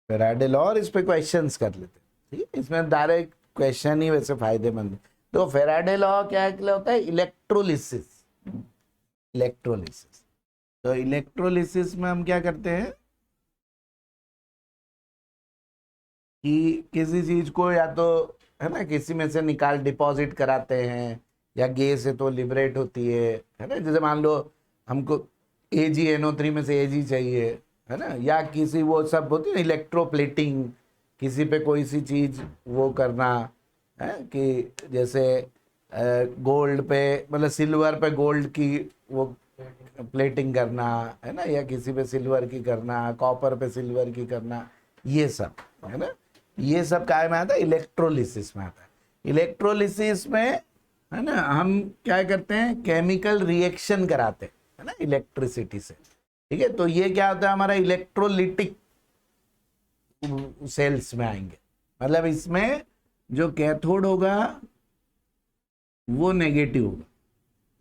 Faraday law, और इस पे क्वेश्चंस कर लेते हैं, ठीक है। इसमें डायरेक्ट क्वेश्चन ही वैसे फायदेमंद है। तो फैराडे लॉ क्या होता है? इलेक्ट्रोलिसिस। इलेक्ट्रोलिसिस, तो इलेक्ट्रोलिसिस में हम क्या करते हैं कि किसी चीज को या तो है ना किसी में से निकाल डिपॉजिट कराते हैं, या गैस से तो लिबरेट होती है ना। जैसे मान लो हमको AgNO3 में से Ag चाहिए, है ना, या किसी वो सब होती है इलेक्ट्रोप्लेटिंग, किसी पे कोई सी चीज वो करना है कि जैसे गोल्ड पे मतलब सिल्वर पे गोल्ड की वो प्लेटिंग करना, है ना, या किसी पे सिल्वर की करना, कॉपर पे सिल्वर की करना, ये सब है ना। ये सब काय में आता है? इलेक्ट्रोलिसिस में आता है। इलेक्ट्रोलिसिस में है ना हम क्या करते हैं? केमिकल रिएक्शन कराते हैं, है ना, इलेक्ट्रिसिटी से, ठीक है। तो ये क्या होता है? हमारा इलेक्ट्रोलिटिक सेल्स में आएंगे। मतलब इसमें जो कैथोड होगा वो नेगेटिव होगा,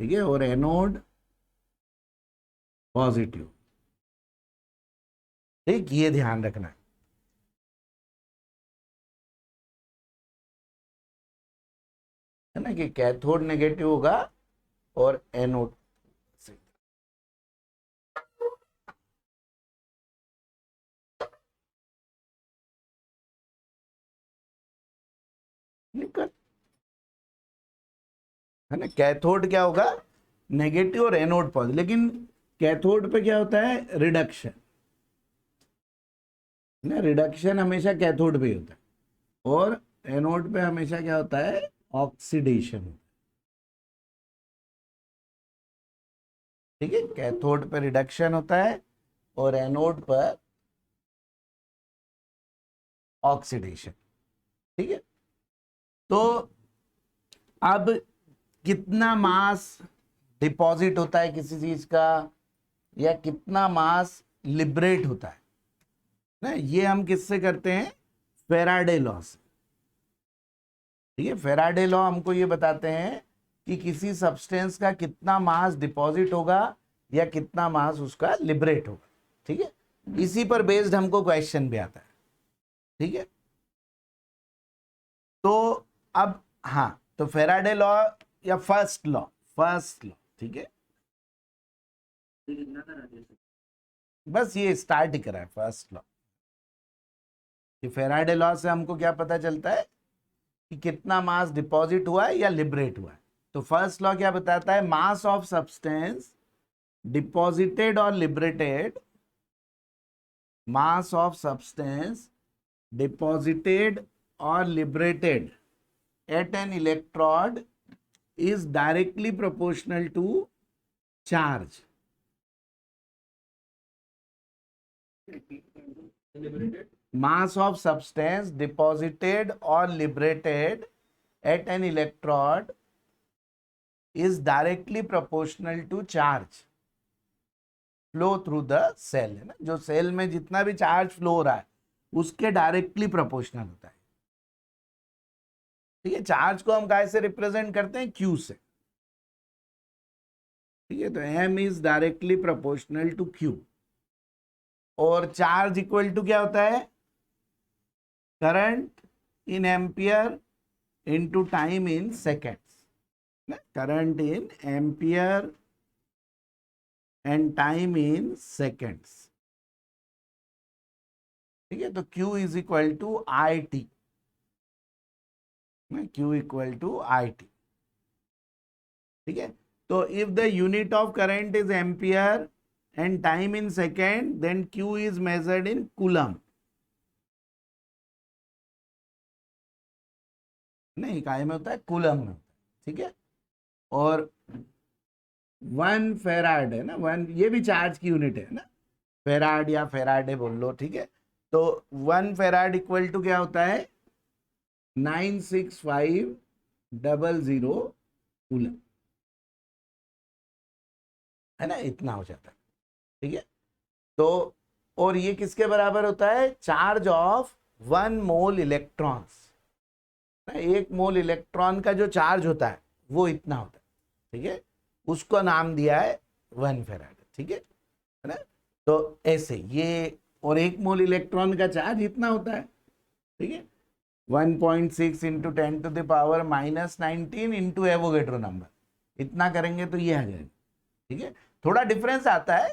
ठीक है, और एनोड पॉजिटिव, ठीक, ये ध्यान रखना है ना, कि कैथोड नेगेटिव होगा और एनोड निकल, है ना। कैथोड क्या होगा? नेगेटिव और एनोड पॉजिटिव। लेकिन कैथोड पे क्या होता है? रिडक्शन, ना, रिडक्शन हमेशा कैथोड पे ही होता है, और एनोड पे हमेशा क्या होता है? ऑक्सीडेशन, ठीक है। कैथोड पे रिडक्शन होता है और एनोड पर ऑक्सीडेशन, ठीक है। तो अब कितना मास डिपॉजिट होता है किसी चीज का, या कितना मास लिबरेट होता है ना, ये हम किससे करते हैं? फैराडे लॉ से, ठीक है। फैराडे लॉ हमको ये बताते हैं कि किसी सब्सटेंस का कितना मास डिपॉजिट होगा या कितना मास उसका लिबरेट होगा, ठीक है। इसी पर बेस्ड हमको क्वेश्चन भी आता है, ठीक है। तो अब हाँ, तो फैराडे लॉ या फर्स्ट लॉ, ठीक है। बस ये स्टार्ट ही करा है फर्स्ट लॉ, कि फैराडे लॉ से हमको क्या पता चलता है कि कितना मास डिपॉजिट हुआ है या लिबरेट हुआ है। तो फर्स्ट लॉ क्या बताता है? मास ऑफ सब्सटेंस डिपॉजिटेड और liberated, mass of substance deposited और liberated at an electrode is directly proportional to charge. Mass of substance deposited or liberated at an electrode is directly proportional to charge flow through the cell, है ना। जो cell में जितना भी charge flow हो रहा है उसके डायरेक्टली प्रोपोर्शनल होता है, ठीक है। चार्ज को हम कैसे रिप्रेजेंट करते हैं? Q से, ठीक है। तो M is directly proportional to Q, और चार्ज इक्वल टू क्या होता है? Current in ampere into time in seconds, current in ampere and time in seconds, ठीक है। तो Q is equal to IT, Q equal to IT, ठीक है। तो if the unit of current is ampere and time in second, then Q is measured in coulomb, नहीं काय में होता है? कूलम में, ठीक है। और 1 फेराड है ना, 1 ये भी चार्ज की यूनिट है ना, फेराड या फेराडे बोल लो, ठीक है। तो 1 फेराड इक्वल टू क्या होता है? 96500 कूलम, है ना, इतना हो जाता है, ठीक है। तो और ये किसके बराबर होता है? Charge of 1 mole electrons, 1 mole electron का जो चार्ज होता है वो इतना होता है, ठीक है। उसको नाम दिया है 1 फेराड, ठीक है ना। तो ऐसे ये और 1 मोल इलेक्ट्रॉन का चार्ज इतना होता है, ठीक है, 1.6 इंटू 10⁻⁻19 इंटू एवोगेड्रो नंबर, इतना करेंगे तो ये आ जाएगा, ठीक है। थोड़ा डिफरेंस आता है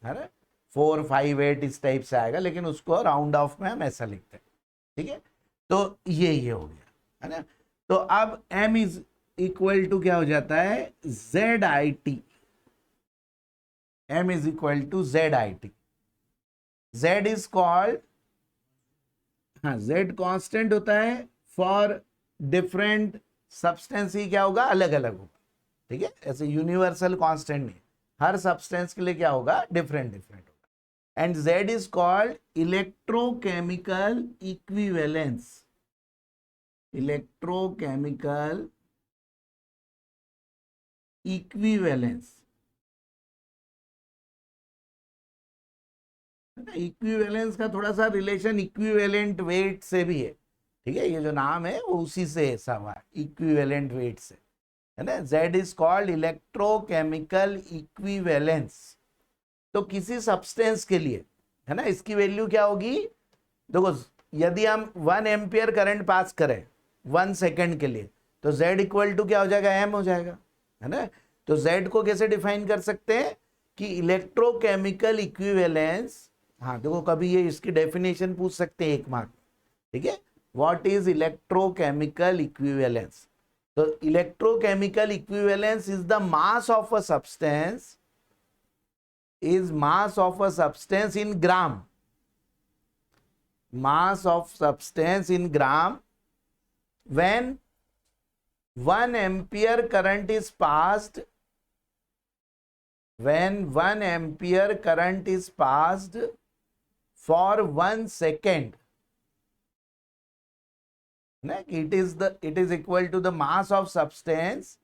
ना, 4, 5, 8 इस टाइप से आएगा, लेकिन उसको राउंड ऑफ में हम ऐसा लिखते हैं, ठीक है। तो ये हो गया, है ना। तो अब m इज इक्वल टू क्या हो जाता है, ZIT, m is equal to ZIT, Z is called, हाँ, Z कांस्टेंट होता है फॉर डिफरेंट सब्सटेंस, ही क्या होगा, अलग अलग होगा, ठीक है, ऐसे यूनिवर्सल कांस्टेंट नहीं, हर सब्सटेंस के लिए क्या होगा, डिफरेंट डिफरेंट होगा। And Z is called electrochemical equivalence, electrochemical equivalence, equivalence का थोड़ा सा रिलेशन इक्विवेलेंट वेट से भी है, ठीक है, ये जो नाम है वो उसी से ऐसा हुआ, इक्विवेलेंट वेट से, है ना। Z is called electrochemical equivalence. तो किसी सब्सटेंस के लिए, है ना, इसकी वैल्यू क्या होगी, देखो, यदि हम 1 एम्पियर करंट पास करें 1 सेकेंड के लिए, तो Z इक्वल टू क्या हो जाएगा, m हो जाएगा, है ना। तो Z को कैसे डिफाइन कर सकते हैं कि इलेक्ट्रोकेमिकल इक्विवेलेंस, हाँ देखो, कभी ये इसकी डेफिनेशन पूछ सकते हैं 1 मार्क, ठीक है, व्हाट इज इलेक्ट्रोकेमिकल इक्विवेलेंस। तो electrochemical equivalence is the mass of a substance, is mass of a substance in gram, mass of substance in gram when 1 ampere current is passed, when 1 ampere current is passed for 1 second, it is equal to the mass of substance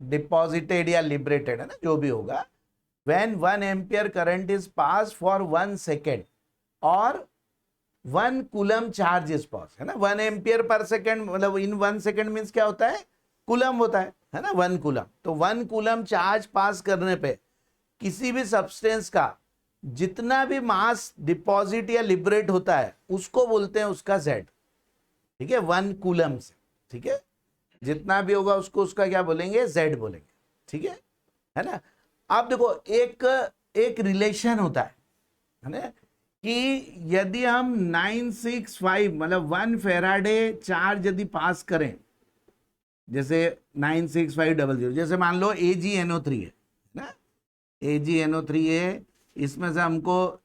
deposited या liberated, है ना, जो भी होगा, when 1 ampere current is pass for 1 second और 1 coulomb charge is pass, है ना, 1 ampere per second, मतलब इन 1 सेकेंड मीन्स क्या होता है, कूलम होता है ना, 1 कूलम। तो 1 कूलम चार्ज पास करने पे किसी भी सब्सटेंस का जितना भी मास डिपॉजिट या लिबरेट होता है उसको बोलते हैं उसका Z, ठीक है, 1 कूलम से, ठीक है, जितना भी होगा उसको उसका क्या बोलेंगे, Z बोलेंगे, ठीक है ना। अब देखो, एक रिलेशन होता है ना, कि यदि हम 965 मतलब 1 फेराडे चार्ज यदि पास करें, जैसे 96500, जैसे मान लो AgNO3 है ना, AgNO3 है, इसमें से हमको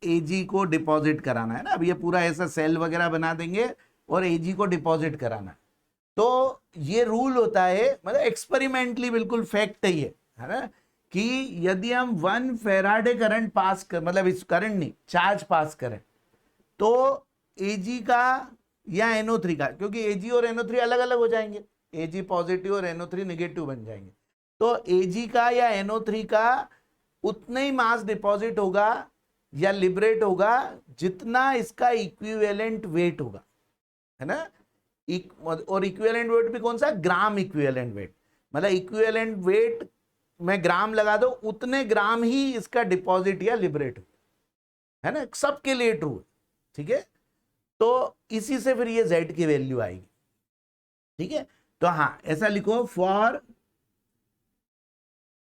Ag को डिपॉजिट कराना है ना, अब ये पूरा ऐसा सेल वगैरह बना देंगे और Ag को डिपॉजिट कराना है। तो ये रूल होता है, मतलब एक्सपेरिमेंटली बिल्कुल फैक्ट है ना, कि यदि हम 1 फेराडे करंट पास कर, मतलब इस करंट नहीं, चार्ज पास करें, तो Ag का या NO3 का, क्योंकि Ag और NO3 अलग अलग हो जाएंगे, Ag पॉजिटिव और NO3 नेगेटिव बन जाएंगे, तो Ag का या NO3 का उतना ही मास डिपॉजिट होगा या लिबरेट होगा जितना इसका इक्विवेलेंट वेट होगा, है ना। और इक्विवेलेंट वेट भी कौन सा, ग्राम इक्विवेलेंट वेट, मतलब इक्विवेलेंट वेट में ग्राम लगा दो, उतने ग्राम ही इसका डिपॉजिट या लिबरेट हो, है ना, सबके लिए ट्रू है, ठीक है। तो इसी से फिर ये Z की वैल्यू आएगी, ठीक है। तो हाँ, ऐसा लिखो, for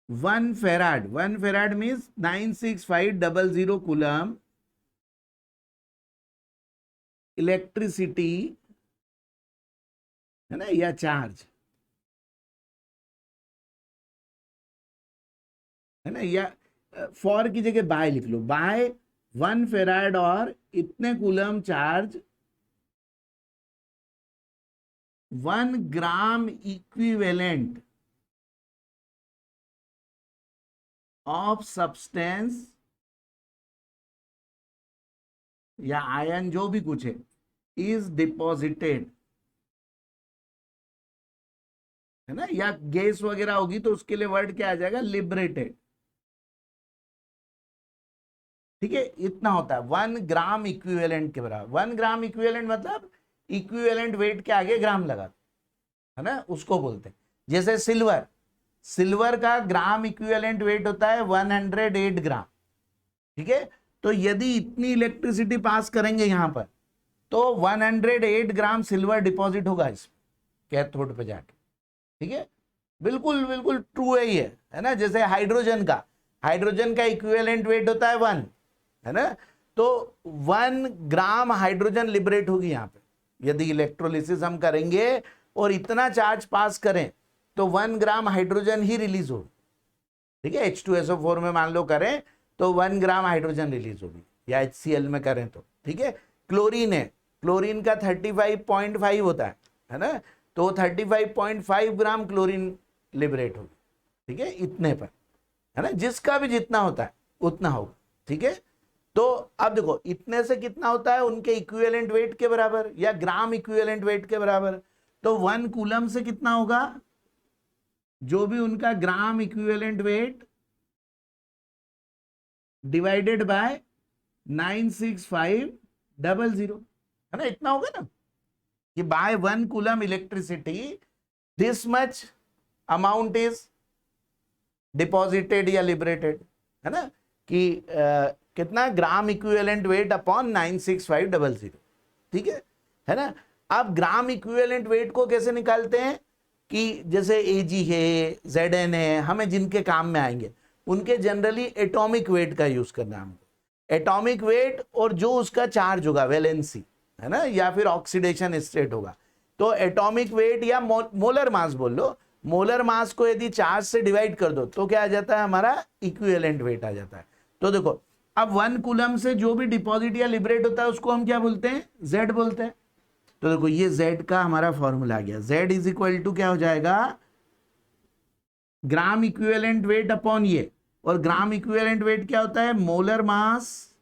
1 farad means 96500 coulomb electricity, है ना, या चार्ज, है ना, या फॉर की जगह बाय लिख लो, बाय 1 फेराड और इतने coulomb charge 1 gram equivalent of substance या आयन, जो भी कुछ है, इज डिपॉजिटेड, है ना, या गैस वगैरह होगी तो उसके लिए वर्ड क्या आ जाएगा, लिबरेटेड, ठीक है। इतना होता है 1 ग्राम इक्विवेलेंट के बराबर। 1 ग्राम इक्विवेलेंट मतलब इक्विवेलेंट वेट के आगे ग्राम लगा, है ना, उसको बोलते हैं। जैसे सिल्वर का ग्राम इक्विवेलेंट वेट होता है 108 ग्राम, ठीक है। तो यदि इतनी इलेक्ट्रिसिटी पास करेंगे यहां पर तो 108 ग्राम सिल्वर डिपॉजिट होगा इस कैथोड पे जाके। ठीक है, बिल्कुल बिल्कुल ट्रू है ना। जैसे हाइड्रोजन का इक्विवेलेंट वेट होता है 1, है ना। तो 1 ग्राम हाइड्रोजन लिबरेट होगी यहां पे यदि इलेक्ट्रोलिसिस हम करेंगे और इतना चार्ज पास करें तो 1 ग्राम हाइड्रोजन ही रिलीज होगी। ठीक है, H2SO4 में मान लो करें तो 1 ग्राम हाइड्रोजन रिलीज होगी, या HCl में करें तो। ठीक है, क्लोरीन है, क्लोरीन का 35.5 होता है ना। तो 35.5 ग्राम क्लोरीन लिबरेट होगी। ठीक है, इतने पर, है ना। जिसका भी जितना होता है उतना होगा। ठीक है, तो अब देखो इतने से कितना होता है उनके इक्विवेलेंट वेट के बराबर या ग्राम इक्विवेलेंट वेट के बराबर। तो 1 कूलम से कितना होगा, जो भी उनका gram equivalent weight divided by 96500, है ना, इतना होगा ना कि by 1 coulomb electricity this much amount is deposited या लिबरेटेड, है ना, कि कितना ग्राम इक्विवेलेंट वेट अपॉन 96500। ठीक है ना। अब ग्राम इक्विवेलेंट वेट को कैसे निकालते हैं कि जैसे Ag है, Zn है, हमें जिनके काम में आएंगे उनके जनरली एटॉमिक वेट का यूज करना है हमको। एटॉमिक वेट और जो उसका चार्ज होगा वैलेंसी, है ना, या फिर ऑक्सीडेशन स्टेट होगा। तो एटॉमिक वेट या मोलर मास बोल लो, मोलर मास को यदि चार्ज से डिवाइड कर दो तो क्या आ जाता है, हमारा इक्विवेलेंट वेट आ जाता है। तो देखो अब 1 कूलम से जो भी डिपॉजिट या लिबरेट होता है उसको हम क्या बोलते हैं, Z बोलते हैं। तो देखो ये Z का हमारा फॉर्मूला आ गया। Z इज इक्वल टू क्या हो जाएगा, ग्राम इक्विवेलेंट वेट अपॉन ये, और ग्राम इक्विवेलेंट वेट क्या होता है, molar mass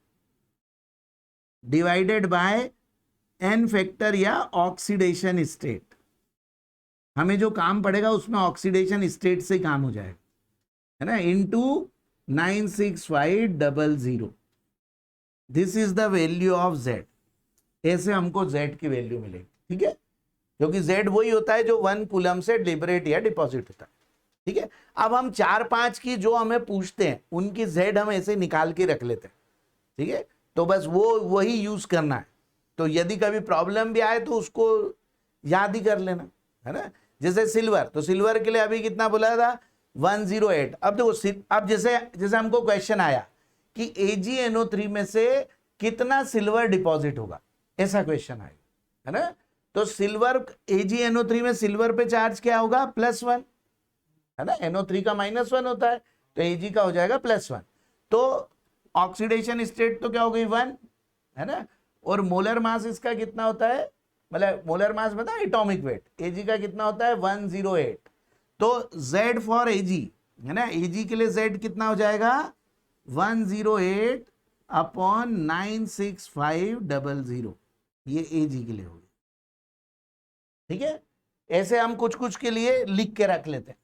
divided by n factor या ऑक्सीडेशन स्टेट। हमें जो काम पड़ेगा उसमें ऑक्सीडेशन स्टेट से काम हो जाएगा, है ना, into 96500। This is the value of Z। ऐसे हमको Z की वैल्यू मिलेगी। ठीक है, क्योंकि Z वही होता है जो 1 कूलम से लिबरेट या डिपॉजिट होता है। ठीक है, अब हम 4-5 की जो हमें पूछते हैं उनकी Z हम ऐसे निकाल के रख लेते हैं। ठीक है, तो बस वो वही यूज करना है। तो यदि कभी प्रॉब्लम भी आए तो उसको याद ही कर लेना, है ना। जैसे सिल्वर, तो सिल्वर के लिए अभी कितना बोला था, 108। अब देखो अब जैसे हमको क्वेश्चन आया कि AgNO3 में से कितना सिल्वर डिपॉजिट होगा, ऐसा क्वेश्चन आएगा, है ना। तो सिल्वर AgNO3 में सिल्वर पे चार्ज क्या होगा, +1, है ना। NO3 का -1 होता है तो Ag का हो जाएगा +1। तो ऑक्सीडेशन स्टेट तो क्या हो गई 1, है ना। और मोलर मास इसका कितना होता है, मतलब मोलर मास बता, एटॉमिक वेट Ag का कितना होता है 108। तो Z फॉर Ag, है ना, Ag के लिए Z कितना हो जाएगा 108 अपॉन 96500, ये Ag के लिए हो गया। ठीक है, ऐसे हम कुछ कुछ के लिए लिख के रख लेते हैं।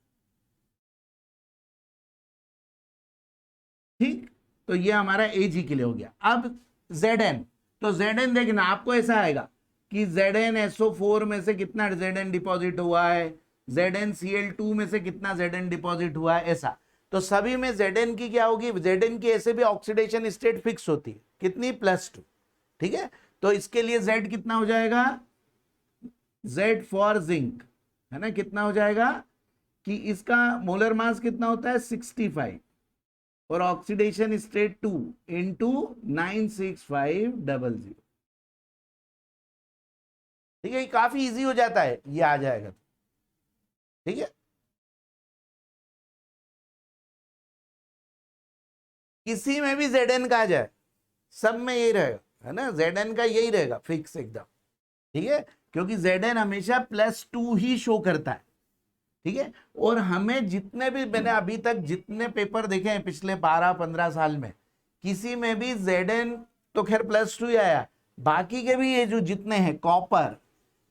ठीक, तो ये हमारा Ag के लिए हो गया। अब Zn, तो Zn देखना आपको ऐसा आएगा कि ZnSO4 में से कितना Zn डिपॉजिट हुआ है, ZnCl2 में से कितना Zn डिपॉजिट हुआ है, ऐसा। तो सभी में Zn की क्या होगी, Zn की ऐसे भी ऑक्सीडेशन स्टेट फिक्स होती है, कितनी, +2। ठीक है, तो इसके लिए Z कितना हो जाएगा, Z फॉर जिंक, है ना, कितना हो जाएगा कि इसका मोलर मास कितना होता है 65 और ऑक्सीडेशन स्टेट 2 इंटू 96500। ठीक है, काफी इजी हो जाता है, ये आ जाएगा। ठीक है, किसी में भी Zn का आ जाए, सब में यही रहेगा, है ना, Zn का यही रहेगा फिक्स एकदम। ठीक है, क्योंकि Zn हमेशा +2 ही शो करता है। ठीक है, और हमें जितने भी, मैंने अभी तक जितने पेपर देखे हैं पिछले 12-15 साल में, किसी में भी Zn तो खैर +2 ही आया, बाकी के भी ये जो जितने हैं, कॉपर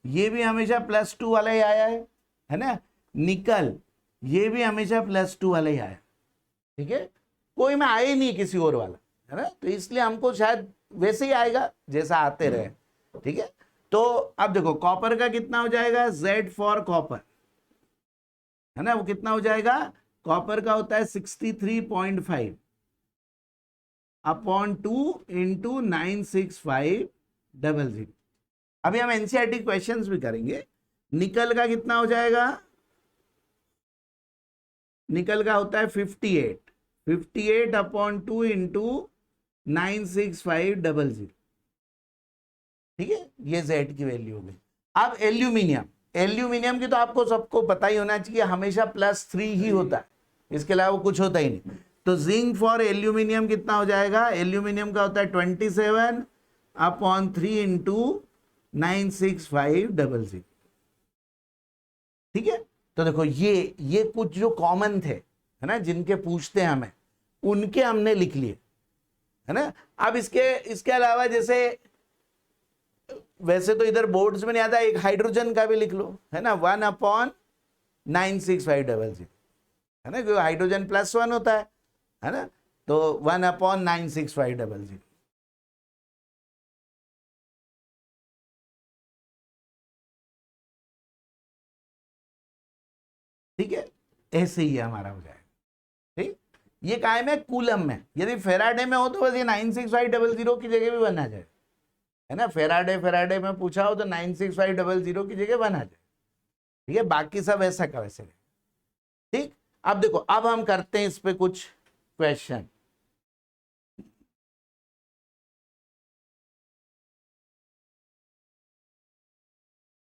ये भी हमेशा +2 वाला ही आया है ना, निकल ये भी हमेशा +2 वाला ही आया। ठीक है, कोई में आया ही नहीं किसी और वाला, है ना, तो इसलिए हमको शायद वैसे ही आएगा जैसा आते रहे। ठीक है, तो अब देखो कॉपर का कितना हो जाएगा, Z फॉर कॉपर, है ना, वो कितना हो जाएगा, कॉपर का होता है 63.5 अपॉन 2 इंटू 96500। अभी हम एनसीईआरटी क्वेश्चंस भी करेंगे। निकल का कितना हो जाएगा? निकल का होता है 58 अपॉन 2 इंटू 96500। ठीक है, ये जेड की वैल्यू हो गई। अब एल्यूमिनियम की तो आपको सबको पता ही होना चाहिए, हमेशा +3 ही होता है, इसके अलावा कुछ होता ही नहीं। तो जिंक फॉर एल्यूमिनियम कितना हो जाएगा? एल्यूमिनियम का होता है 27 अपॉन 3 इंटू 96500। ठीक है, तो देखो ये कुछ जो कॉमन थे, है ना, जिनके पूछते हैं हमें, उनके हमने लिख लिए, है ना। अब इसके अलावा जैसे वैसे तो इधर बोर्ड्स में नहीं आता, एक हाइड्रोजन का भी लिख लो, है ना, 1/96500, है ना, क्योंकि हाइड्रोजन +1 होता है ना, तो 1/96500। ठीक है, ऐसे ही हमारा हो जाएगा। ठीक, ये काय में? कूलम में। यदि फेराडे में हो तो बस ये 96500 की जगह भी बना जाए, है ना। फेराडे में पूछा हो तो 96500 की जगह बना जाए। ठीक है, बाकी सब ऐसा का वैसे। ठीक, अब देखो, अब हम करते हैं इस पे कुछ क्वेश्चन।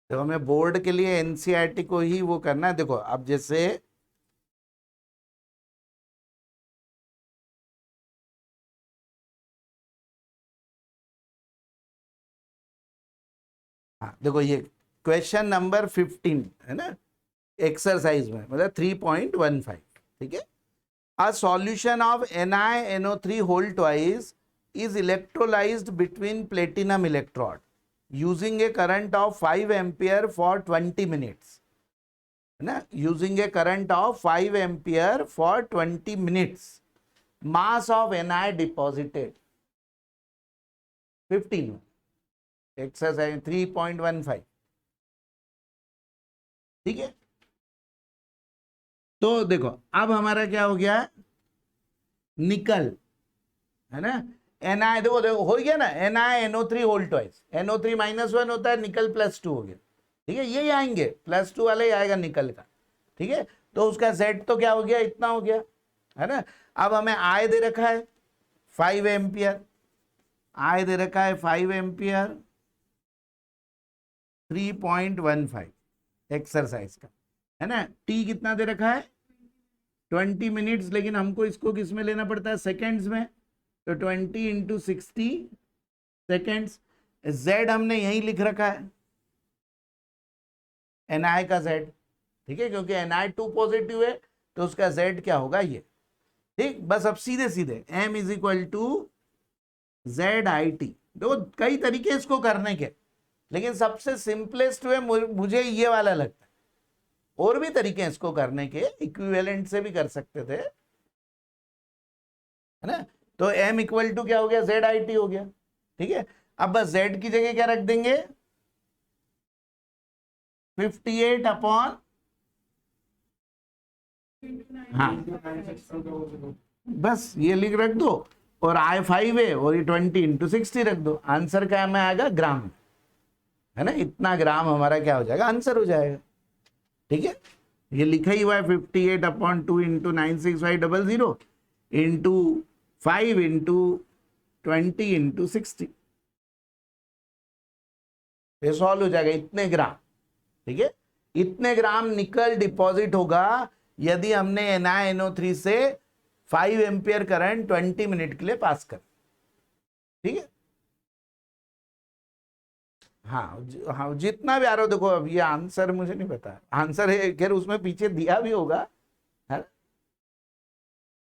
देखो, हमें बोर्ड के लिए एनसीईआरटी को ही वो करना है। देखो, अब जैसे हाँ, देखो ये क्वेश्चन नंबर 15 है ना, एक्सरसाइज में, मतलब 3.15। ठीक है, a solution of NiNO3 whole twice is electrolyzed between platinum electrode using a current of 5 ampere for 20 minutes, है ना, using a current of 5 ampere for 20 minutes, mass of Ni deposited 15, exercise 3.15। ठीक है, तो देखो अब हमारा क्या हो गया? निकल, है ना, Na, देखो देखो हो गया ना, NiNO3 होल ट्वाइस, NO3 -1 होता है, निकल +2 हो गया। ठीक है, ये आएंगे +2 वाला ही आएगा निकल का। ठीक है, तो उसका Z तो क्या हो गया? इतना हो गया, है ना। अब हमें I दे रखा है 5 एम्पियर, I दे रखा है 5 एम्पियर, 3.15 एक्सरसाइज का, है ना। T कितना दे रखा है? 20 मिनट्स, लेकिन हमको इसको किस में लेना पड़ता है? सेकेंड्स में, तो 20 इंटू 60 सेकेंड्स। Z हमने यही लिख रखा है, Ni का Z। ठीक है, क्योंकि Ni2 पॉजिटिव है, तो उसका Z क्या होगा? ये। ठीक, बस अब सीधे सीधे M is equal to ZIT। देखो कई तरीके इसको करने के, लेकिन सबसे सिंपलेस्ट वे मुझे ये वाला लगता है। और भी तरीके हैं इसको करने के, इक्विवेलेंट से भी कर सकते थे, है ना। तो M इक्वल टू क्या हो गया? ZIT हो गया। ठीक है, अब बस Z की जगह क्या रख देंगे? 58 अपॉन, हाँ, बस ये लिख रख दो, और I5 है, और ये 20 इंटू 60 रख दो। आंसर क्या में आएगा? ग्राम, है ना। इतना ग्राम हमारा क्या हो जाएगा? आंसर हो जाएगा। ठीक है, ये लिखा ही हुआ है 58 upon 2 into 96500 into 5 into 20 into 60, ये सॉल्व हो जाएगा। इतने ग्राम, ठीक है, इतने ग्राम निकल डिपॉजिट होगा यदि हमने NiNO3 से 5 एम्पियर करंट 20 मिनट के लिए पास कर। ठीक है, हाँ हाँ, जितना भी आ रहा हो। देखो अब ये आंसर मुझे नहीं पता, आंसर है खैर उसमें पीछे दिया भी होगा, है,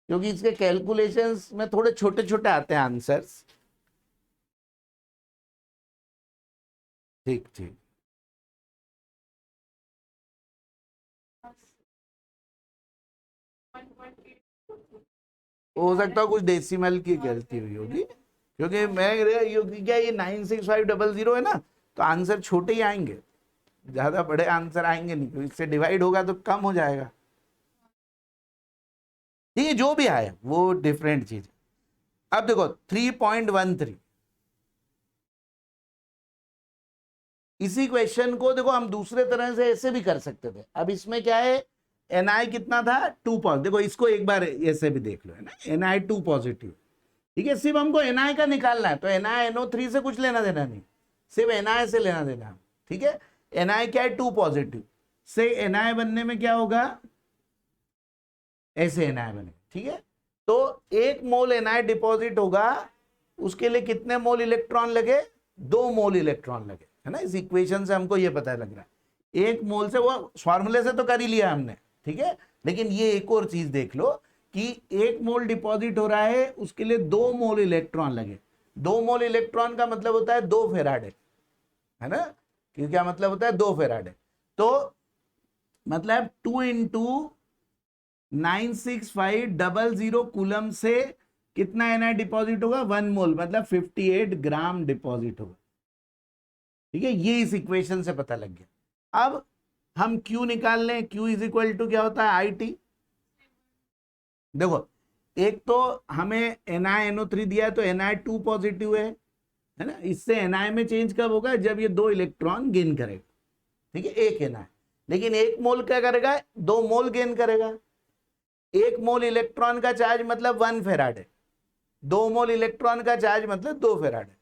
क्योंकि इसके कैलकुलेशंस में थोड़े छोटे छोटे आते हैं आंसर्स। ठीक ठीक, हो सकता है कुछ डेसिमल की गलती हुई होगी, क्योंकि क्या ये 96500 है ना, तो आंसर छोटे ही आएंगे, ज्यादा बड़े आंसर आएंगे नहीं, क्योंकि इससे डिवाइड होगा तो कम हो जाएगा। ठीक है, जो भी आए वो डिफरेंट चीज। अब देखो 3.13, इसी क्वेश्चन को देखो हम दूसरे तरह से ऐसे भी कर सकते थे। अब इसमें क्या है, Na कितना था 2 पॉजिटिव, देखो इसको एक बार ऐसे भी देख लो, है ना, Na 2 पॉजिटिव, ठीक है, सिर्फ हमको Na का निकालना है, तो NaNO3 से कुछ लेना देना नहीं, सिर्फ Na से लेना देना, ठीक है। Na क्या है 2 पॉजिटिव, से Na बनने में क्या होगा, ऐसे Na बने, ठीक है। तो 1 मोल Na डिपॉजिट होगा, उसके लिए कितने मोल इलेक्ट्रॉन लगे, 2 मोल इलेक्ट्रॉन लगे, है ना। इस इक्वेशन से हमको ये पता लग रहा है, 1 मोल से, वो फॉर्मूले से तो कर ही लिया हमने, ठीक है, लेकिन ये एक और चीज देख लो कि 1 मोल डिपॉजिट हो रहा है, उसके लिए 2 मोल इलेक्ट्रॉन लगे। 2 मोल इलेक्ट्रॉन का मतलब होता है 2 फेराडे, है ना, कि क्या मतलब होता है 2 फेराडे, तो मतलब 2 इंटू 96500 कूलम से कितना Na डिपॉजिट होगा, 1 मोल, मतलब 58 ग्राम डिपॉजिट होगा, ठीक है। ये इस इक्वेशन से पता लग गया। अब हम Q निकाल लें, Q इज इक्वल टू क्या होता है IT। देखो एक तो हमें NaNO3 दिया है, तो Na2 पॉजिटिव है ना, इससे Na में चेंज कब होगा, जब ये 2 इलेक्ट्रॉन गेन करेगा, ठीक है, एक Na, लेकिन 1 मोल क्या करेगा, 2 मोल गेन करेगा। 1 मोल इलेक्ट्रॉन का चार्ज मतलब 1 फेराडे, 2 मोल इलेक्ट्रॉन का चार्ज मतलब 2 फेराडे,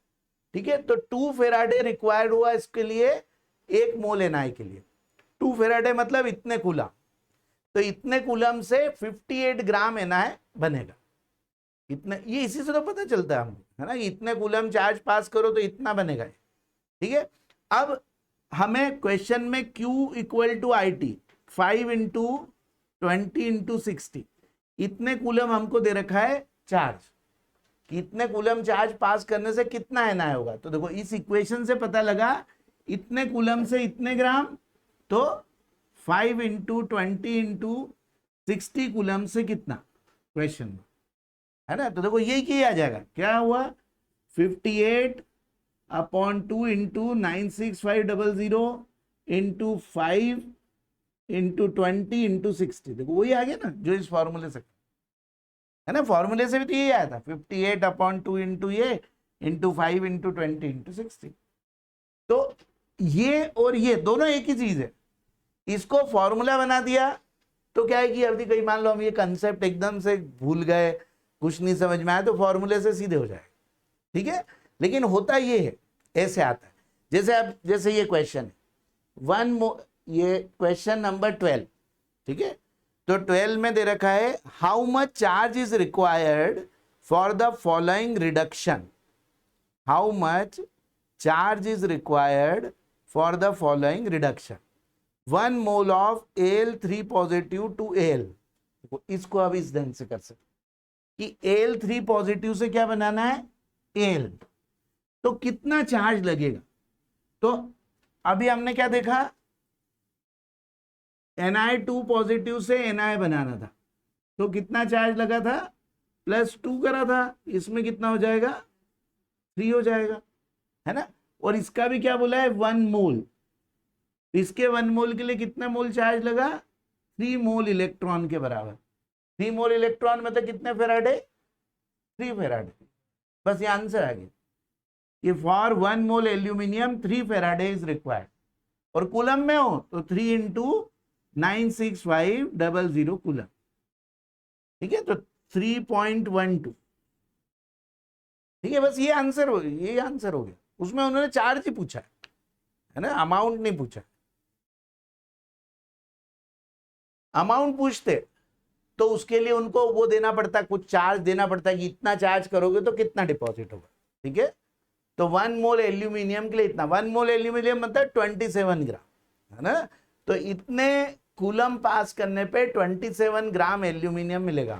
ठीक है। तो 2 फेराडे रिक्वायर्ड हुआ इसके लिए, 1 मोल Na के लिए। 2 फेराडे मतलब इतने कूलम, तो इतने कूलम से 58 ग्राम Na बनेगा। इतना, ये इसी से तो पता चलता है हमको, है ना, इतने कूलम चार्ज पास करो तो इतना बनेगा, ठीक है। अब हमें क्वेश्चन में Q equal to IT 5 into 20 into 60, इतने कूलम हमको दे रखा है चार्ज, कितने कूलम चार्ज पास करने से कितना Na होगा। तो देखो इस इक्वेशन से पता लगा, इतने कूलम से इतने ग्राम, तो 5 इंटू 20 इंटू 60 कूलम से कितना, क्वेश्चन में, है ना। तो देखो यही किया जाएगा, क्या हुआ 58/2 इंटू 96500 इंटू 5 इंटू 20 इंटू 60, देखो वही आ गया ना जो इस फॉर्मूले से, है ना, फॉर्मूले से भी तो यही आया था 58/2 इंटू ये इंटू 5 इंटू 20 इंटू 60। तो ये और ये दोनों एक ही चीज है, इसको फॉर्मूला बना दिया तो क्या है कि अभी कहीं मान लो हम ये कंसेप्ट एकदम से भूल गए, कुछ नहीं समझ में आया, तो फॉर्मूले से सीधे हो जाएगा, ठीक है। लेकिन होता ये है, ऐसे आता है, जैसे अब जैसे ये क्वेश्चन है ये क्वेश्चन नंबर 12, ठीक है। तो 12 में दे रखा है, how much charge is required for the following reduction, how much charge is required for the following reduction, 1 mole of Al3 positive to Al। इसको अब इस ढंग से कर सकते कि Al3 पॉजिटिव से क्या बनाना है Al, तो कितना चार्ज लगेगा। तो अभी हमने क्या देखा, Na2 पॉजिटिव से Na बनाना था, तो कितना चार्ज लगा था, +2 करा था, इसमें कितना हो जाएगा 3 हो जाएगा, है ना। और इसका भी क्या बोला है 1 मोल, इसके 1 मोल के लिए कितना मोल चार्ज लगा, 3 मोल इलेक्ट्रॉन के बराबर। 3 मोल इलेक्ट्रॉन मतलब कितने फेराडे, 3 फेराडे, बस ये आंसर आ गया कि for 1 mole aluminium 3 Faraday is required, और कूलम में हो तो 3 इंटू 96500 कूलम, ठीक है, तो 3.12, ठीक है, बस ये आंसर हो गया, ये आंसर हो गया। उसमें उन्होंने चार्ज ही पूछा है ना, अमाउंट नहीं पूछा। अमाउंट पूछते तो उसके लिए उनको वो देना पड़ता, कुछ चार्ज देना पड़ता कि इतना चार्ज करोगे तो कितना डिपॉजिट होगा, ठीक है। तो 1 मोल एल्यूमिनियम के लिए इतना, 1 मोल एल्यूमिनियम मतलब 27 ग्राम, है ना, तो इतने कूलम पास करने पे 27 ग्राम एल्यूमिनियम मिलेगा,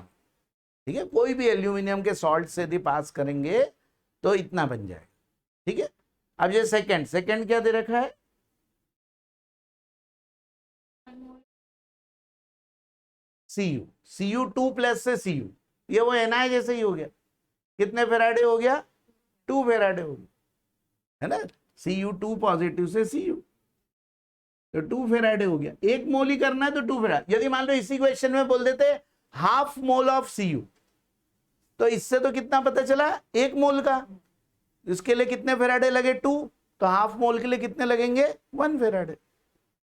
ठीक है। कोई भी एल्यूमिनियम के सॉल्ट से यदि पास करेंगे तो इतना बन जाएगा, ठीक है। अब ये सेकंड क्या दे रखा है, Cu 2+ से Cu, ये वो Na जैसे ही हो गया, कितने फेराडे हो गया 2 फेराडे हो गया, है ना, Cu2 पॉजिटिव से Cu, तो 2 फेराडे हो गया। 1 मोल ही करना है तो 2 फेराडे, यदि मान लो इसी क्वेश्चन में बोल देते हाफ मोल ऑफ Cu, तो इससे तो कितना पता चला, 1 मोल का। इसके लिए कितने फेराडे लगे, 2, तो हाफ मोल के लिए कितने लगेंगे, 1 फेराडे,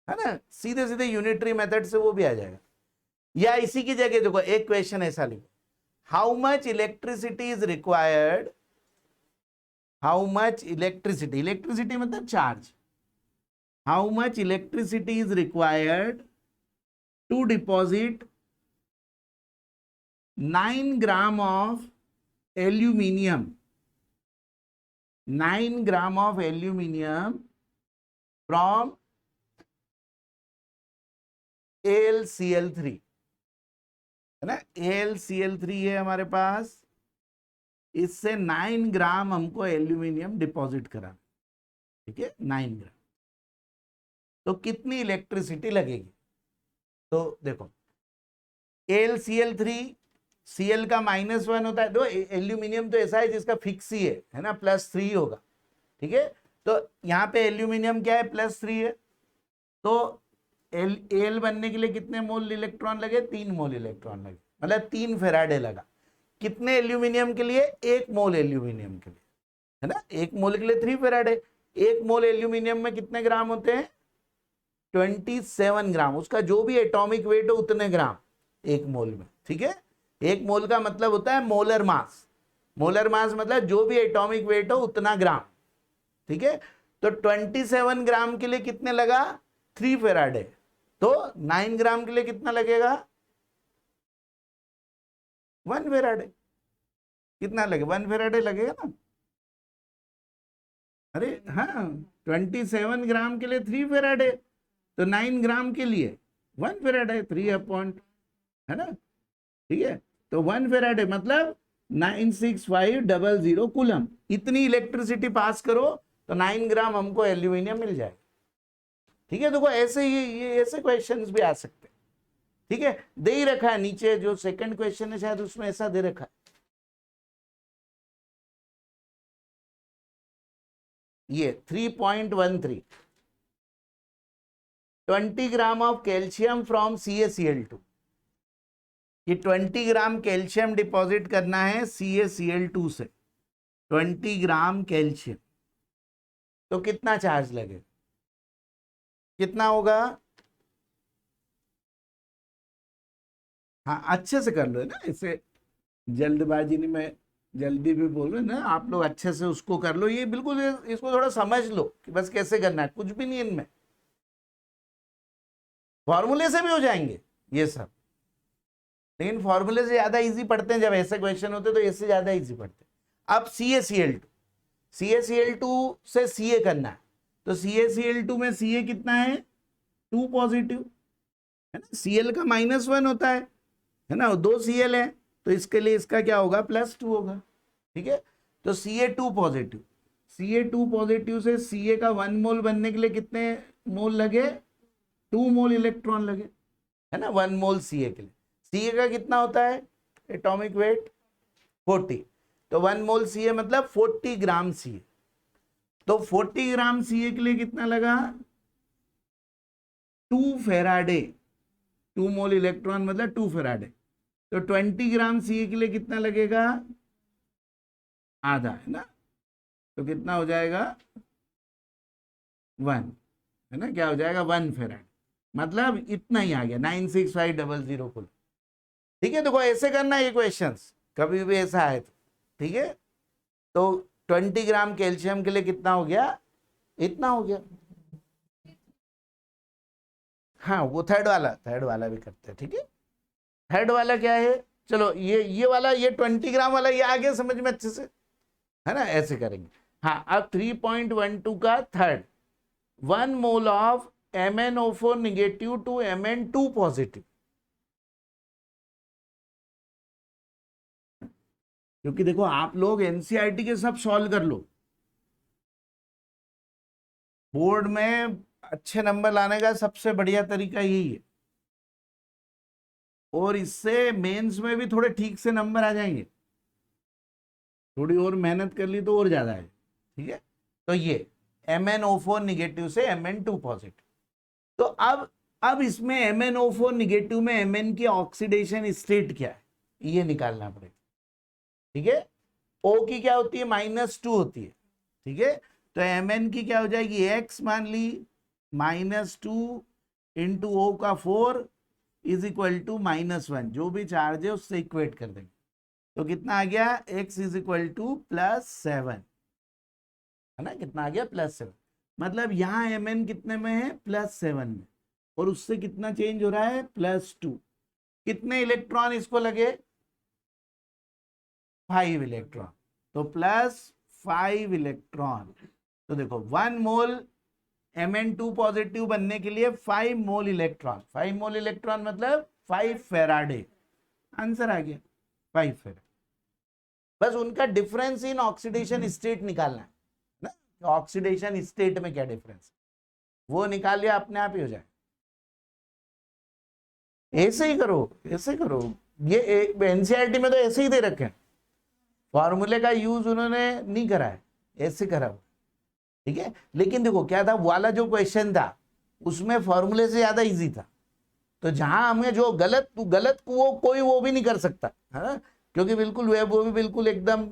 है ना। सीधे सीधे यूनिटरी मेथड से वो भी आ जाएगा। या इसी की जगह देखो एक क्वेश्चन ऐसा लिखो, how much electricity is required, how much electricity, electricity मतलब charge, how much electricity is required to deposit 9 gram of aluminium, 9 gram of aluminium from AlCl3, है ना। AlCl3 है हमारे पास, इससे 9 ग्राम हमको एल्यूमिनियम डिपॉजिट कराना, ठीक है, 9 ग्राम। तो कितनी इलेक्ट्रिसिटी लगेगी, तो देखो AlCl3, Cl का -1 होता है, दो एल्यूमिनियम तो ऐसा है जिसका फिक्स ही है ना, +3 होगा, ठीक है। तो यहाँ पे एल्यूमिनियम क्या है, +3 है, तो Al बनने के लिए कितने मोल इलेक्ट्रॉन लगे, 3 मोल इलेक्ट्रॉन लगे, मतलब 3 फेराडे लगा। कितने एल्यूमिनियम के लिए, 1 मोल एल्यूमिनियम के लिए, है ना। 1 मोल के लिए 3 फेराडे, 1 मोल एल्यूमिनियम में कितने ग्राम होते हैं, 27 ग्राम। उसका जो भी एटॉमिक वेट हो उतने ग्राम 1 मोल में, ठीक है। 1 मोल का मतलब होता है मोलर मास, मोलर मास मतलब जो भी एटॉमिक वेट हो उतना ग्राम, ठीक है। तो 27 ग्राम के लिए कितने लगा, 3 फेराडे, तो 9 ग्राम के लिए कितना लगेगा, 1 फेराडे। कितना लगे, 1 फेराडे लगेगा ना। अरे हाँ, 27 ग्राम के लिए 3 फेराडे, तो 9 ग्राम के लिए 1 फेराडे, 3 अपॉन, है ना, ठीक है। तो 1 फेराडे मतलब 96500 कूलम। इतनी इलेक्ट्रिसिटी पास करो तो 9 ग्राम हमको एल्यूमिनियम मिल जाएगा, ठीक है। देखो ऐसे ये ऐसे क्वेश्चंस भी आ सकते हैं, ठीक है। दे ही रखा है नीचे, जो सेकंड क्वेश्चन है शायद उसमें ऐसा दे रखा है, ये 3.13, 20 gram of calcium from CaCl2, ये 20 ग्राम कैल्शियम डिपॉजिट करना है CaCl2 से, 20 ग्राम कैल्शियम, तो कितना चार्ज लगेगा, कितना होगा, हाँ अच्छे से कर लो ना, इसे जल्दबाजी नहीं, मैं जल्दी भी बोल रहा हूँ ना, आप लोग अच्छे से उसको कर लो, ये बिल्कुल इसको थोड़ा समझ लो कि बस कैसे करना है, कुछ भी नहीं इनमें, फॉर्मूले से भी हो जाएंगे ये सब, लेकिन फॉर्मूले से ज्यादा इजी पढ़ते हैं जब ऐसे क्वेश्चन होते हैं, तो इससे ज्यादा इजी पढ़ते हैं। अब CaCl2, CaCl2 से Ca करना है, तो CaCl2 में Ca कितना है, 2 पॉजिटिव, है ना। Cl का -1 होता है ना, 2 Cl है, तो इसके लिए इसका क्या होगा, +2 होगा, ठीक है। तो Ca2 पॉजिटिव, Ca2 पॉजिटिव से Ca का 1 मोल बनने के लिए कितने मोल लगे, 2 मोल इलेक्ट्रॉन लगे, है ना, 1 मोल Ca के लिए। Ca का कितना होता है एटॉमिक वेट, 40, तो 1 मोल Ca मतलब 40 ग्राम Ca, तो 40 ग्राम Ca के लिए कितना लगा, 2 फेराडे, 2 मोल इलेक्ट्रॉन मतलब 2 फेराडे, तो 20 ग्राम Ca के लिए कितना लगेगा, आधा, है ना, तो कितना हो जाएगा, 1, है ना, क्या हो जाएगा, 1 फेराड, मतलब इतना ही आ गया, 96500 कुल, ठीक है। देखो ऐसे करना ये क्वेश्चंस, कभी भी ऐसा है तो, ठीक है। तो 20 ग्राम कैल्शियम के लिए कितना हो गया, इतना हो गया, हाँ वो थर्ड वाला भी करते हैं, ठीक है। थर्ड वाला क्या है, चलो ये वाला, ये 20 ग्राम वाला ये आ गया समझ में अच्छे से, है ना, ऐसे करेंगे। हाँ अब 3.12 का third, 1 mole of MnO4 negative to Mn2 positive, क्योंकि देखो आप लोग एनसीईआरटी के सब सॉल्व कर लो, बोर्ड में अच्छे नंबर लाने का सबसे बढ़िया तरीका यही है, और इससे मेंस में भी थोड़े ठीक से नंबर आ जाएंगे, थोड़ी और मेहनत कर ली तो और ज्यादा है, ठीक है। तो ये MnO4 निगेटिव से Mn2 पॉजिटिव, तो अब इसमें MnO4 निगेटिव में Mn की ऑक्सीडेशन स्टेट क्या है, ये निकालना पड़ेगा, ठीक है। ओ की क्या होती है, -2 होती है, ठीक है। तो mn की क्या हो जाएगी, x मान ली, -2 इंटू ओ का 4 इज इक्वल टू -1, जो भी चार्ज है उससे इक्वेट कर देंगे। तो कितना आ गया, x इज इक्वल टू +7, है ना, कितना आ गया, +7। मतलब यहाँ mn कितने में है, +7 में, और उससे कितना चेंज हो रहा है, +2। कितने इलेक्ट्रॉन इसको लगे, 5 इलेक्ट्रॉन, तो +5 इलेक्ट्रॉन। तो देखो 1 मोल Mn2 पॉजिटिव बनने के लिए 5 मोल इलेक्ट्रॉन, 5 मोल इलेक्ट्रॉन मतलब 5 फेराडे, आंसर आ गया 5 फेराडे। बस उनका डिफरेंस इन ऑक्सीडेशन स्टेट निकालना है ना, ऑक्सीडेशन स्टेट में क्या डिफरेंस, वो निकाल लिया, अपने आप ही हो जाए। ऐसे ही करो, ऐसे करो, ये एनसीईआरटी में तो ऐसे ही दे रखे हैं, फॉर्मूले का यूज उन्होंने नहीं करा है, ऐसे करा हुआ, ठीक है। लेकिन देखो क्या था, वाला जो क्वेश्चन था उसमें फॉर्मूले से ज्यादा इजी था, तो जहां हमें जो गलत गलत वो कोई वो भी नहीं कर सकता है ना, क्योंकि बिल्कुल वो भी बिल्कुल एकदम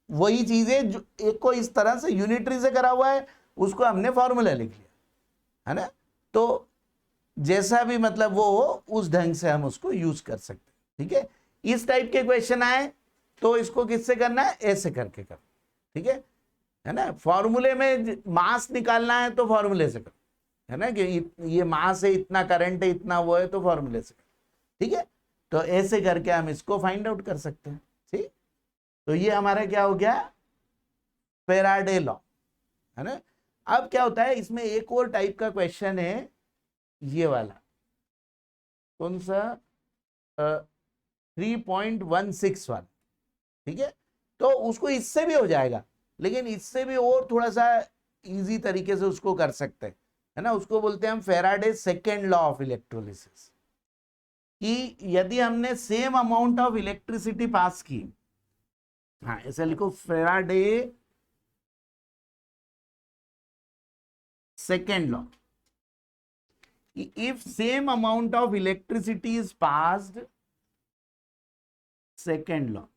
वही चीज है, जो एक को इस तरह से यूनिटरी से करा हुआ है, उसको हमने फॉर्मूला लिख लिया, है ना। तो जैसा भी मतलब वो हो उस ढंग से हम उसको यूज कर सकते हैं, ठीक है। इस टाइप के क्वेश्चन आए तो इसको किससे करना है, ऐसे करके कर, ठीक है ना। फॉर्मूले में मास निकालना है तो फॉर्मूले से कर, है ना, कि ये मास है, इतना करंट है, इतना वो है, तो फॉर्मूले से कर, ठीक है। तो ऐसे करके हम इसको फाइंड आउट कर सकते हैं, ठीक। तो ये हमारा क्या हो गया, फैराडे लॉ, है ना। अब क्या होता है, इसमें एक और टाइप का क्वेश्चन है, ये वाला, कौन सा, 3.16 वाला, ठीक है। तो उसको इससे भी हो जाएगा, लेकिन इससे भी और थोड़ा सा इजी तरीके से उसको कर सकते हैं, है ना। उसको बोलते हैं हम Faraday second law of electrolysis, कि यदि हमने same amount of electricity pass की, हाँ ऐसा लिखो, Faraday second law, if same amount of electricity is passed, second law,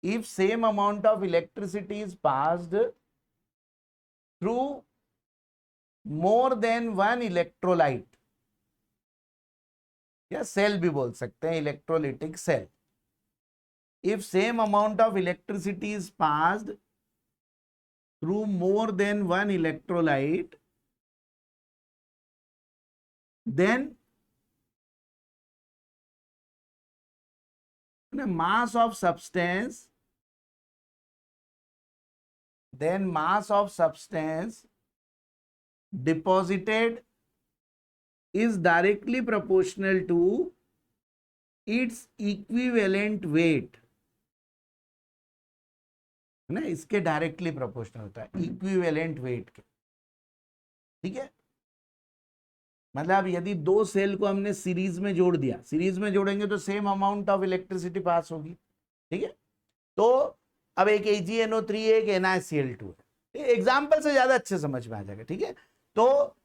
if same amount of electricity is passed through more than one electrolyte, या cell भी बोल सकते हैं, electrolytic cell, if same amount of electricity is passed through more than one electrolyte, then mass of substance deposited is directly proportional to its equivalent weight, है ना, इसके directly proportional होता है, इक्विवेलेंट वेट के, ठीक है। मतलब यदि दो सेल को हमने सीरीज में जोड़ दिया, सीरीज में जोड़ेंगे तो same amount of electricity pass होगी, ठीक है। तो अब एक AgNO3 एक NaCl2 है, एग्जाम्पल से ज्यादा अच्छे समझ में आ जाएगा, ठीक है। तो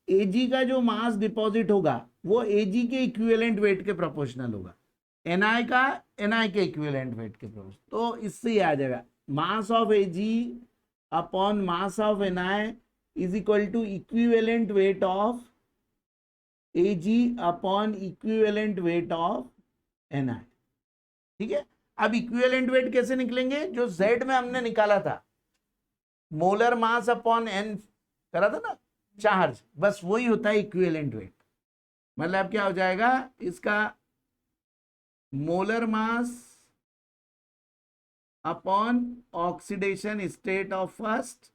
Ag का जो मास डिपॉजिट होगा वो Ag के इक्विवेलेंट वेट के प्रोपोर्शनल होगा, Na का Na के इक्विवेलेंट वेट के प्रोपोर्शनल। तो इससे ही आ जाएगा, mass of Ag upon mass of Na is equal to equivalent weight of Ag upon equivalent weight of Na, ठीक है। अब इक्विवेलेंट वेट कैसे निकलेंगे, जो Z में हमने निकाला था, मोलर मास अपॉन n करा था ना, चार्ज, बस वही होता है इक्विवेलेंट वेट। मतलब क्या हो जाएगा, इसका molar mass upon oxidation state of first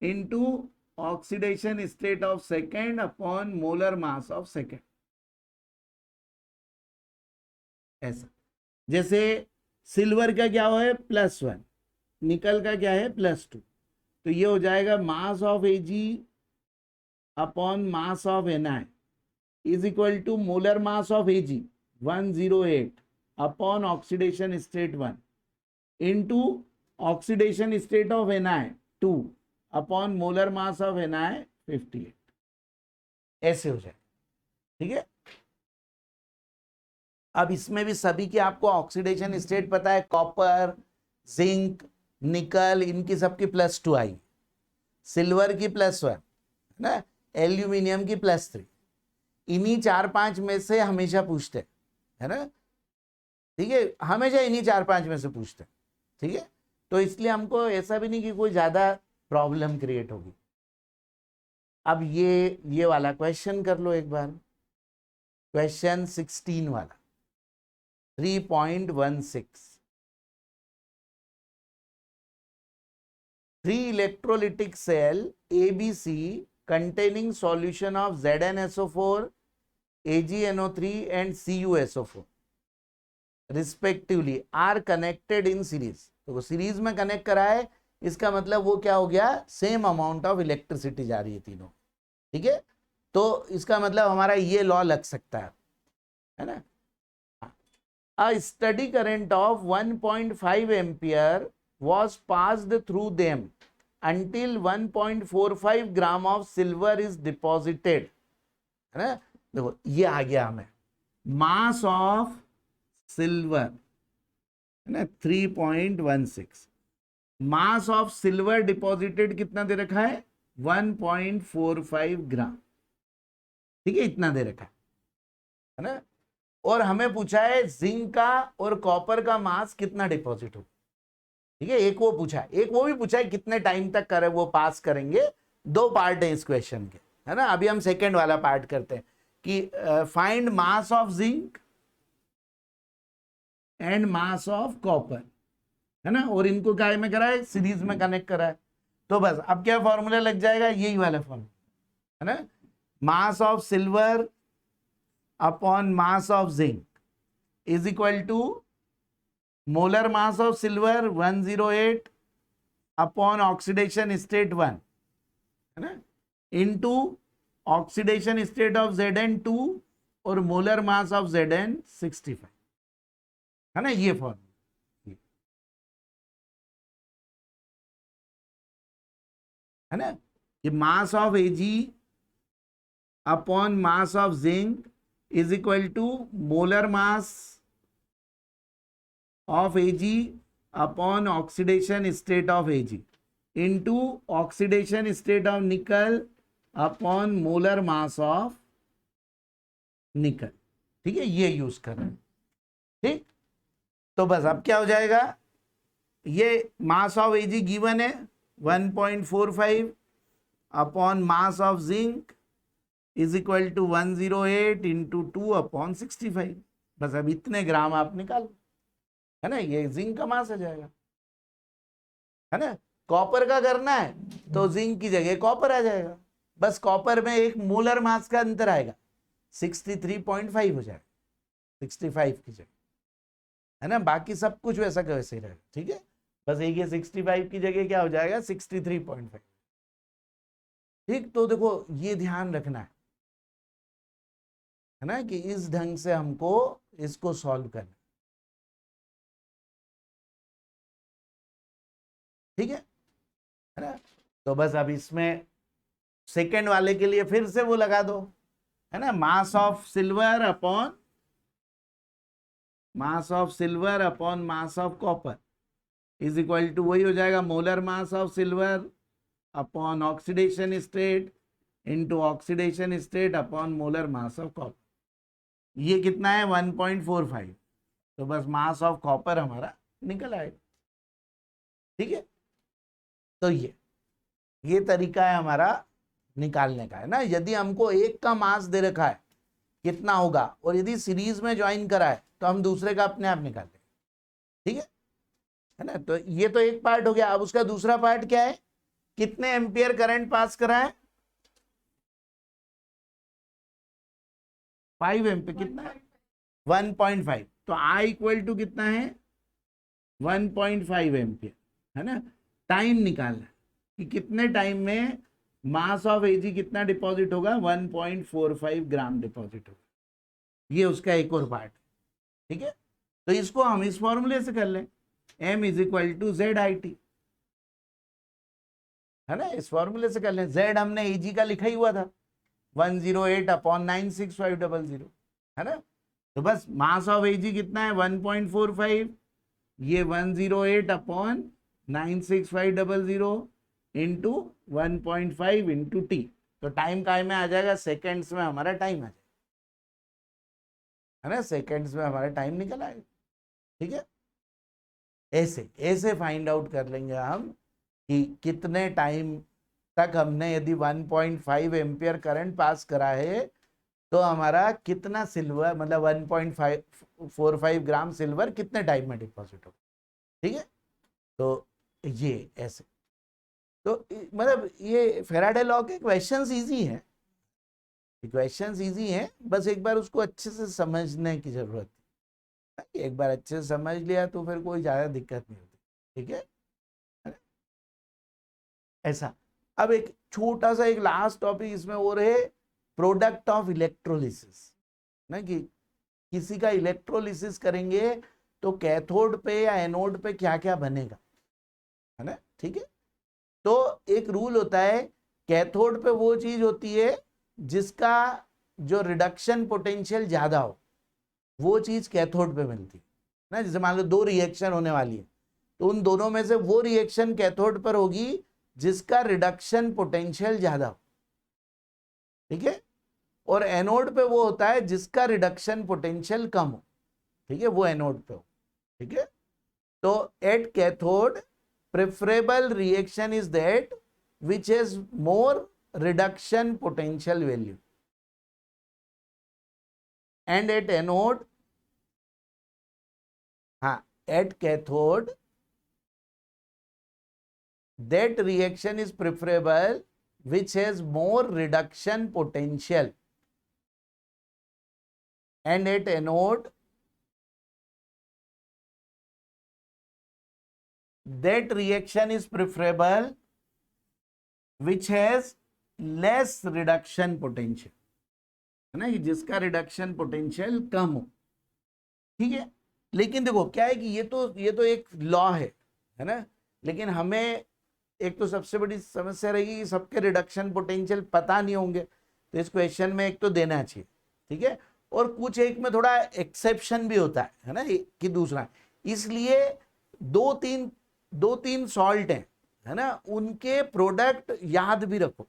into oxidation state of second upon molar mass of second, ऐसा। जैसे सिल्वर का क्या है, +1, निकल का क्या है, +2, तो ये हो जाएगा mass of Ag upon mass of Na is equal to molar mass of Ag 108 upon oxidation state 1 into oxidation state of Na 2 upon molar mass of Na 58, ऐसे हो जाए, ठीक है। अब इसमें भी सभी की आपको ऑक्सीडेशन स्टेट पता है, कॉपर, जिंक, निकल, इनकी सबकी +2 आई, सिल्वर की +1 है ना, एल्यूमिनियम की +3। इन्हीं 4-5 में से हमेशा पूछते हैं, है ना, ठीक है, हमेशा इन्हीं 4-5 में से पूछते हैं, ठीक है। तो इसलिए हमको ऐसा भी नहीं कि कोई ज्यादा प्रॉब्लम क्रिएट होगी। अब ये वाला क्वेश्चन कर लो एक बार, क्वेश्चन 16 वाला 3.16। 3 electrolytic cell ABC containing solution of ZnSO4, AgNO3 and CuSO4 respectively are connected in series। तो सीरीज में कनेक्ट करा है, इसका मतलब वो क्या हो गया, सेम अमाउंट ऑफ इलेक्ट्रिसिटी जा रही है तीनों, ठीक है। तो इसका मतलब हमारा ये लॉ लग सकता है ना। A steady current of 1.5 ampere was passed through them until 1.45 gram of silver is deposited, है ना। देखो ये आ गया हमें मास ऑफ सिल्वर, है ना, 3.16। मास ऑफ सिल्वर डिपॉजिटेड कितना दे रखा है, 1.45 ग्राम, ठीक है, इतना दे रखा है ना। और हमें पूछा है जिंक का और कॉपर का मास कितना डिपॉजिट हो, ठीक है, एक वो पूछा है, एक वो भी पूछा है कितने टाइम तक करे वो पास करेंगे। दो पार्ट है इस क्वेश्चन के, है ना। अभी हम सेकेंड वाला पार्ट करते हैं कि find mass of zinc and mass of copper, है ना, और इनको क्या में करा है, सीरीज में कनेक्ट करा है। तो बस अब क्या फॉर्मूला लग जाएगा, यही वाला फॉर्मूला, है ना, mass of silver upon mass of zinc is equal to molar mass of silver 108 upon oxidation state 1, है ना, into oxidation state of Zn2 और मोलर मास ऑफ Zn 65, है ना, ये फॉर्मूला, है ना। ये mass of Ag upon mass of zinc is equal to molar mass of Ag upon oxidation state of Ag into oxidation state of nickel upon molar mass of nickel, ठीक है, ये use कर रहे हैं, ठीक। तो बस अब क्या हो जाएगा, ये मास ऑफ Ag गिवन है 1.45 upon mass of zinc is equal to 108 into 2 upon 65। बस अब इतने ग्राम आप निकालो, है ना, ये जिंक का मास आ जाएगा, है ना। कॉपर का करना है तो जिंक की जगह कॉपर आ जाएगा, बस कॉपर में एक मोलर मास का अंतर आएगा, 63.5 हो जाएगा 65 की जगह, है ना। बाकी सब कुछ वैसा का वैसे ही रहेगा, ठीक है। बस एक ये 65 की जगह क्या हो जाएगा 63.5, ठीक। तो देखो ये ध्यान रखना है ना कि इस ढंग से हमको इसको सॉल्व करना, ठीक है ना। तो बस अब इसमें सेकेंड वाले के लिए फिर से वो लगा दो, है ना, mass of silver upon mass of copper is equal to वही हो जाएगा molar mass of silver upon oxidation state into oxidation state upon molar mass of copper. ये कितना है 1.45, तो बस मास ऑफ कॉपर हमारा निकल आएगा, ठीक है। तो ये तरीका है हमारा निकालने का, है ना। यदि हमको एक का मास दे रखा है कितना होगा, और यदि सीरीज में ज्वाइन करा है तो हम दूसरे का अपने आप निकाल लेंगे, ठीक है ना। तो ये तो एक पार्ट हो गया। अब उसका दूसरा पार्ट क्या है, कितने एम्पियर करंट पास करा है, 5 एम्पियर, कितना है 1.5, तो I इक्वल टू कितना है 1.5 एम्पियर, है ना। टाइम निकालना है कि कितने टाइम में मास ऑफ Ag कितना डिपॉजिट होगा, 1.45 ग्राम डिपॉजिट होगा, ये उसका एक और पार्ट, ठीक है। तो इसको हम इस फॉर्मूले से कर लें, M is equal to ZIT, है ना, इस फॉर्मूले से कर लें। Z हमने Ag का लिखा ही हुआ था 108 अपॉन 96500, है ना। तो बस मास ऑफ Ag कितना है 1.45, ये 108 अपॉन 96500 इंटू 1.5 इंटू टी। तो टाइम काय में आ जाएगा, सेकेंड्स में हमारा टाइम आ जाएगा, है ना, सेकेंड्स में हमारा टाइम निकल आएगा। ठीक है, ऐसे ऐसे फाइंड आउट कर लेंगे हम कि कितने टाइम तक हमने यदि 1.5 एम्पियर करंट पास करा है तो हमारा कितना सिल्वर, मतलब 1.45 ग्राम सिल्वर कितने टाइम में डिपॉजिट हो। ठीक है, तो ये ऐसे, तो मतलब ये फैराडे लॉ के क्वेश्चंस इजी हैं, क्वेश्चंस इजी हैं, बस एक बार उसको अच्छे से समझने की जरूरत है। एक बार अच्छे से समझ लिया तो फिर कोई ज्यादा दिक्कत नहीं होती। ठीक है, ऐसा। अब एक छोटा सा एक लास्ट टॉपिक इसमें और है, प्रोडक्ट ऑफ इलेक्ट्रोलिसिस, ना कि किसी का इलेक्ट्रोलिसिस करेंगे तो कैथोड पे या एनोड पे क्या क्या बनेगा, है ना। ठीक है, तो एक रूल होता है, कैथोड पे वो चीज होती है जिसका जो रिडक्शन पोटेंशियल ज्यादा हो, वो चीज कैथोड पे मिलती है ना। जैसे मान लो दो रिएक्शन होने वाली है, तो उन दोनों में से वो रिएक्शन कैथोड पर होगी जिसका रिडक्शन पोटेंशियल ज्यादा हो। ठीक है, और एनोड पे वो होता है जिसका रिडक्शन पोटेंशियल कम हो। ठीक है, वो एनोड पे हो। ठीक है, तो at cathode preferable reaction is that which has more reduction potential value, and at anode, at cathode that reaction is preferable which has more reduction potential, and at anode that reaction is preferable which has less reduction potential, है ना, जिसका reduction potential कम हो। ठीक है, लेकिन देखो क्या है कि ये तो एक लॉ है ना, लेकिन हमें एक तो सबसे बड़ी समस्या रहेगी कि सबके रिडक्शन पोटेंशियल पता नहीं होंगे, तो इस क्वेश्चन में एक तो देना चाहिए। ठीक है, और कुछ एक में थोड़ा एक्सेप्शन भी होता है ना, कि दूसरा, इसलिए दो तीन सॉल्ट है ना, उनके प्रोडक्ट याद भी रखो,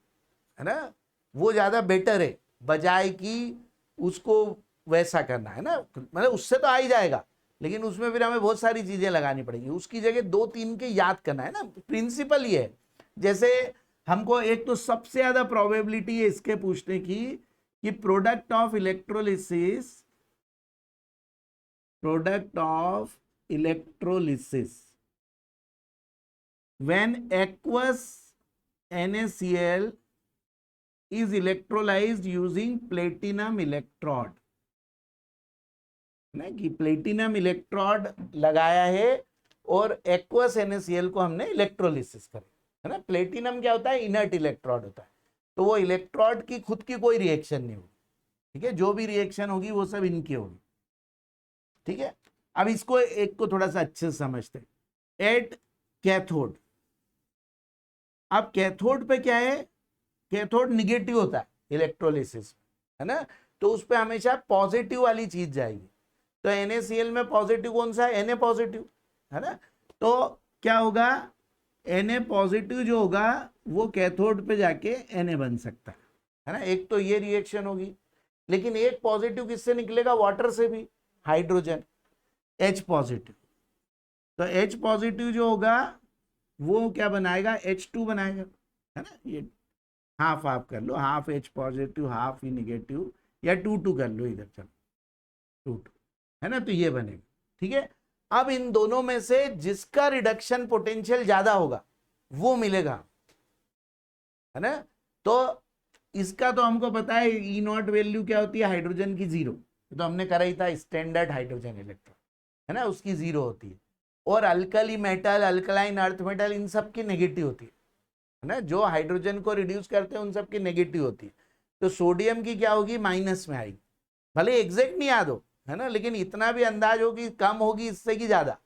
है ना, वो ज्यादा बेटर है बजाय कि उसको वैसा करना, है ना। मतलब उससे तो आ ही जाएगा, लेकिन उसमें फिर हमें बहुत सारी चीजें लगानी पड़ेंगी, उसकी जगह दो तीन के याद करना, है ना। प्रिंसिपल ये है, जैसे हमको एक तो सबसे ज्यादा प्रोबेबिलिटी है इसके पूछने की कि product of electrolysis when aqueous NaCl is electrolyzed using platinum electrode, ना कि प्लेटिनम इलेक्ट्रोड लगाया है और एक्वस NaCl को हमने इलेक्ट्रोलिसिस करे, है ना। प्लेटिनम क्या होता है, इनर्ट इलेक्ट्रोड होता है, तो वो इलेक्ट्रोड की खुद की कोई रिएक्शन नहीं होगी। ठीक है, जो भी रिएक्शन होगी वो सब इनकी होगी। ठीक है, अब इसको एक को थोड़ा सा अच्छे से समझते हैं। एट कैथोड, अब कैथोड पे क्या है, कैथोड निगेटिव होता है इलेक्ट्रोलिसिस, है ना, तो उस पे हमेशा पॉजिटिव वाली चीज जाएगी। तो NaCl में पॉजिटिव कौन सा है, Na पॉजिटिव, है ना। तो क्या होगा, Na पॉजिटिव जो होगा वो कैथोड पे जाके Na बन सकता है ना। एक तो ये रिएक्शन होगी, लेकिन एक पॉजिटिव किससे निकलेगा, वाटर से भी, हाइड्रोजन H पॉजिटिव। तो H पॉजिटिव जो होगा वो क्या बनाएगा, H2 बनाएगा, है ना। ये हाफ हाफ कर लो, हाफ H पॉजिटिव हाफ ही निगेटिव, या 2-2 कर लो इधर, चलो 2-2, है ना, तो ये बनेगा। ठीक है, अब इन दोनों में से जिसका रिडक्शन पोटेंशियल ज्यादा होगा वो मिलेगा, है ना। तो इसका तो हमको पता है E0 वैल्यू क्या होती है, हाइड्रोजन की 0, तो हमने करा ही था स्टैंडर्ड हाइड्रोजन इलेक्ट्रॉन, है ना, उसकी 0 होती है। और alkali metal, alkaline earth metal, इन सब की नेगेटिव होती है ना, जो हाइड्रोजन को रिड्यूस करते हैं उन सब की नेगेटिव होती है। तो सोडियम की क्या होगी, माइनस में आएगी, भले एग्जैक्ट नहीं याद हो, है ना, लेकिन इतना भी अंदाज हो कि कम होगी इससे की ज्यादा।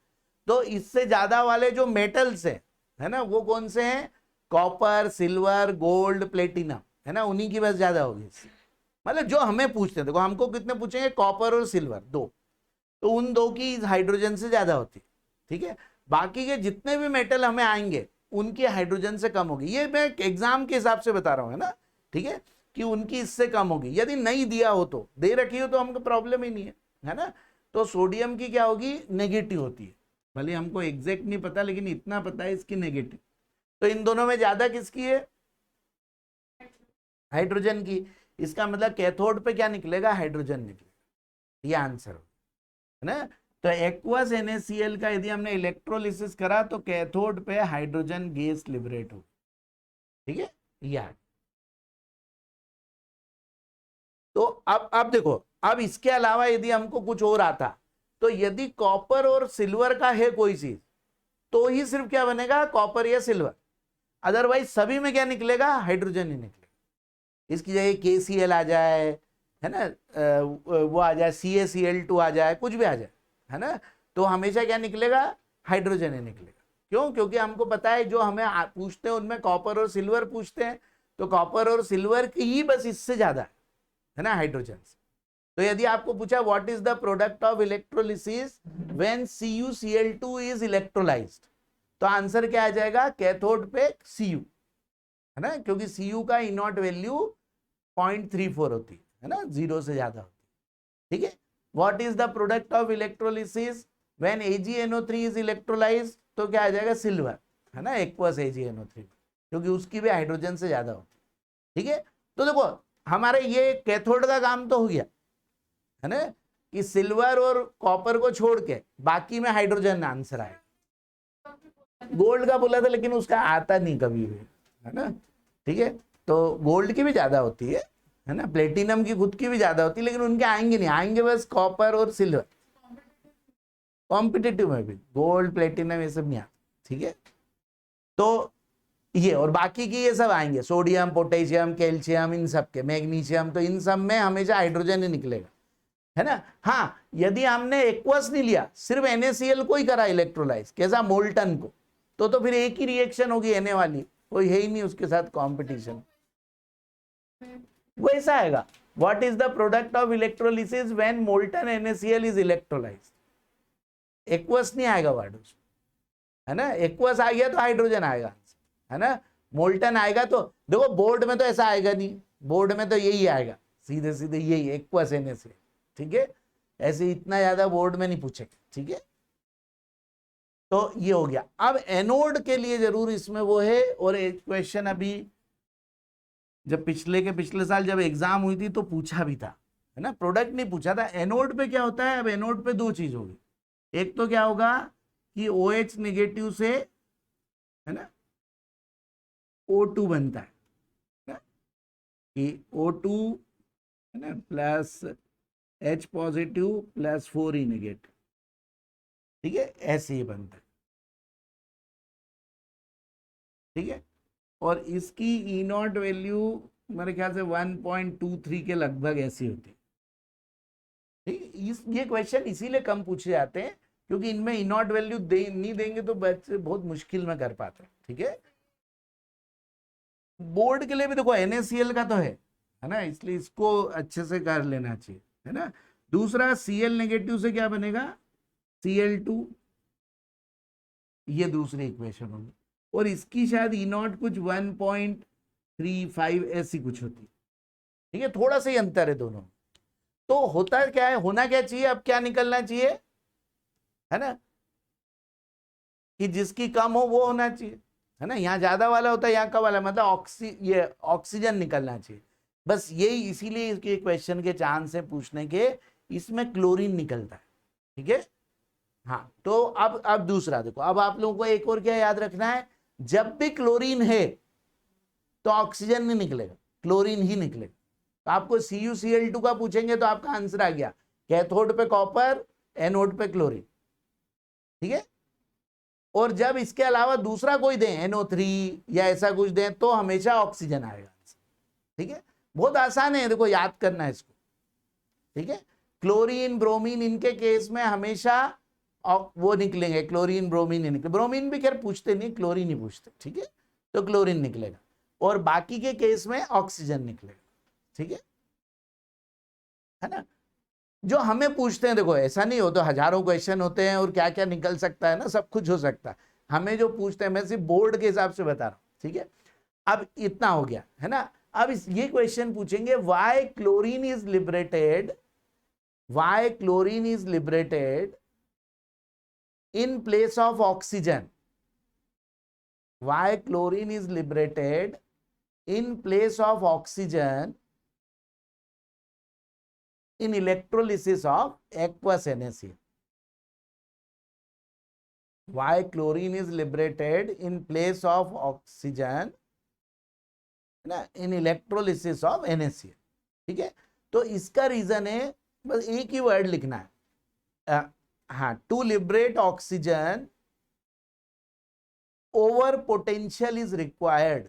तो इससे ज्यादा वाले जो मेटल्स है ना, वो कौन से हैं, कॉपर, सिल्वर, गोल्ड, प्लेटिनम, है ना, उन्हीं की बस ज्यादा होगी इससे। मतलब जो हमें पूछते हैं, देखो हमको कितने पूछेंगे, कॉपर और सिल्वर दो, तो उन दो की हाइड्रोजन से ज्यादा होती है, ठीक है। बाकी के जितने भी मेटल हमें आएंगे उनकी हाइड्रोजन से कम होगी, ये मैं एग्जाम के हिसाब से बता रहा हूं, है ना, ठीक है, कि उनकी इससे कम होगी। यदि नहीं दिया हो तो, दे रखी हो तो हमको प्रॉब्लम ही नहीं है ना। तो सोडियम की क्या होगी, नेगेटिव होती है, भले हमको एग्जैक्ट नहीं पता लेकिन इतना पता है इसकी नेगेटिव। तो इन दोनों में ज्यादा किसकी है, हाइड्रोजन की। इसका मतलब कैथोड पे क्या निकलेगा, हाइड्रोजन निकलेगा, ये आंसर है ना। तो एक्वस NaCl का यदि हमने इलेक्ट्रोलिसिस करा तो कैथोड पे हाइड्रोजन गैस लिबरेट हो, ठीक है, ये। तो अब देखो, अब इसके अलावा यदि हमको कुछ और आता, तो यदि कॉपर और सिल्वर का है कोई चीज, तो ही सिर्फ क्या बनेगा, कॉपर या सिल्वर, अदरवाइज सभी में क्या निकलेगा, हाइड्रोजन ही निकलेगा। इसकी जगह KCl आ जाए, है ना, वो आ जाए CaCl2 आ जाए, कुछ भी आ जाए, है ना, तो हमेशा क्या निकलेगा, हाइड्रोजन ही निकलेगा। क्यों, क्योंकि हमको पता है जो हमें पूछते हैं उनमें कॉपर और सिल्वर पूछते हैं, तो कॉपर और सिल्वर की ही बस इससे ज्यादा है ना हाइड्रोजन। तो यदि आपको पूछा what is the product of electrolysis when CuCl2 is electrolysed, तो आंसर क्या आ जाएगा, कैथोड पे Cu, है ना, क्योंकि Cu का इनॉट वैल्यू 0.34 होती है ना, 0 से ज्यादा होती है, ठीक है। What is the product of electrolysis when AgNO3 is electrolysed, तो क्या आ जाएगा, सिल्वर, है ना, एक्वस AgNO3, क्योंकि उसकी भी हाइड्रोजन से ज्यादा होती है, ठीक है। तो देखो हमारे ये कैथोड का काम तो हो गया, है ना, कि सिल्वर और कॉपर को छोड़ के बाकी में हाइड्रोजन आंसर आएगा। गोल्ड का बोला था लेकिन उसका आता नहीं कभी भी, है ना, ठीक है। तो गोल्ड की भी ज्यादा होती है ना, प्लेटिनम की खुद की भी ज्यादा होती है, लेकिन उनके आएंगे नहीं, आएंगे बस कॉपर और सिल्वर। कॉम्पिटिटिव में भी गोल्ड प्लेटिनम ये सब नहीं आता, ठीक है। तो ये और बाकी की ये सब आएंगे, सोडियम पोटेशियम कैल्शियम, इन सब के, मैग्नीशियम, तो इन सब में हमेशा हाइड्रोजन ही निकलेगा, है ना। हाँ, यदि हमने एक्वस नहीं लिया, सिर्फ NaCl को ही करा इलेक्ट्रोलाइज, कैसा, मोल्टन को, तो फिर एक ही रिएक्शन होगी Na वाली, कोई है ही नहीं उसके साथ कंपटीशन, वो ऐसा आएगा। What is the product of electrolysis when molten NaCl is electrolyse, aqueous नहीं आएगा वर्ड उसमें, है ना। एक्वस आ गया तो हाइड्रोजन आएगा, है ना। मोल्टन आएगा तो देखो बोर्ड में तो ऐसा आएगा नहीं, बोर्ड में तो यही आएगा, सीधे सीधे यही एक्वस NaCl, ठीक है। ऐसे इतना ज्यादा बोर्ड में नहीं पूछेगा, ठीक है। तो ये हो गया। अब एनोड के लिए जरूर इसमें वो है, और एक क्वेश्चन अभी जब पिछले साल जब एग्जाम हुई थी तो पूछा भी था, है ना, प्रोडक्ट नहीं पूछा था। एनोड पे क्या होता है, अब एनोड पे दो चीज होगी, एक तो क्या होगा कि OH नेगेटिव से, है ना, O2 बनता है ना, कि O2, है ना, plus H positive plus 4E negative, ठीक है, ऐसे ही बनता है, ठीक है। और इसकी E0 वैल्यू मेरे ख्याल से 1.23 के लगभग ऐसी होती है, ठीक है। ये क्वेश्चन इसीलिए कम पूछे जाते हैं क्योंकि इनमें E0 वैल्यू नहीं देंगे तो बच्चे बहुत मुश्किल में कर पाते हैं, ठीक है। बोर्ड के लिए भी देखो NaCl का तो है ना, इसलिए इसको अच्छे से कर लेना चाहिए, है ना। दूसरा Cl नेगेटिव से क्या बनेगा, Cl2, ये दूसरी इक्वेशन होगी, और इसकी शायद E0 कुछ 1.35 ऐसी कुछ होती है, ठीक है, थोड़ा सा ही अंतर है दोनों। तो होता क्या है, होना क्या चाहिए, अब क्या निकलना चाहिए, है ना, कि जिसकी कम हो वो होना चाहिए, है ना। यहाँ ज्यादा वाला होता है, यहाँ का वाला, मतलब ये ऑक्सीजन निकलना चाहिए, बस यही, इसीलिए इसके क्वेश्चन के चांस है पूछने के, इसमें क्लोरीन निकलता है, ठीक है। हाँ, तो अब दूसरा देखो, अब आप लोगों को एक और क्या याद रखना है, जब भी क्लोरीन है तो ऑक्सीजन नहीं निकलेगा, क्लोरीन ही निकलेगा। तो आपको CuCl2 का पूछेंगे तो आपका आंसर आ गया, कैथोड पे कॉपर, एनोड पे क्लोरीन, ठीक है। और जब इसके अलावा दूसरा कोई दें, NO3 या ऐसा कुछ दें, तो हमेशा ऑक्सीजन आएगा, ठीक है। बहुत आसान है, देखो याद करना है इसको, ठीक है। क्लोरीन ब्रोमीन इनके केस में हमेशा वो निकलेंगे, क्लोरीन ब्रोमीन ही निकले, ब्रोमीन भी खैर पूछते नहीं, क्लोरीन ही पूछते, ठीक है। तो क्लोरीन निकलेगा, और बाकी के केस में ऑक्सीजन निकलेगा, ठीक है। है ना। जो हमें पूछते हैं, देखो ऐसा नहीं हो तो हजारों क्वेश्चन होते हैं और क्या क्या निकल सकता है ना, सब कुछ हो सकता है। हमें जो पूछते हैं, मैं सिर्फ बोर्ड के हिसाब से बता रहा हूं, ठीक है। अब इतना हो गया है ना। अब ये क्वेश्चन पूछेंगे, why chlorine is liberated, why chlorine is liberated in place of oxygen, why chlorine is liberated in place of oxygen in electrolysis of aqueous NaCl. Why chlorine is liberated in place of oxygen in electrolysis of NaCl. ठीक है, तो इसका reason है, बस एक ही word लिखना है, हाँ, to liberate oxygen over potential is required,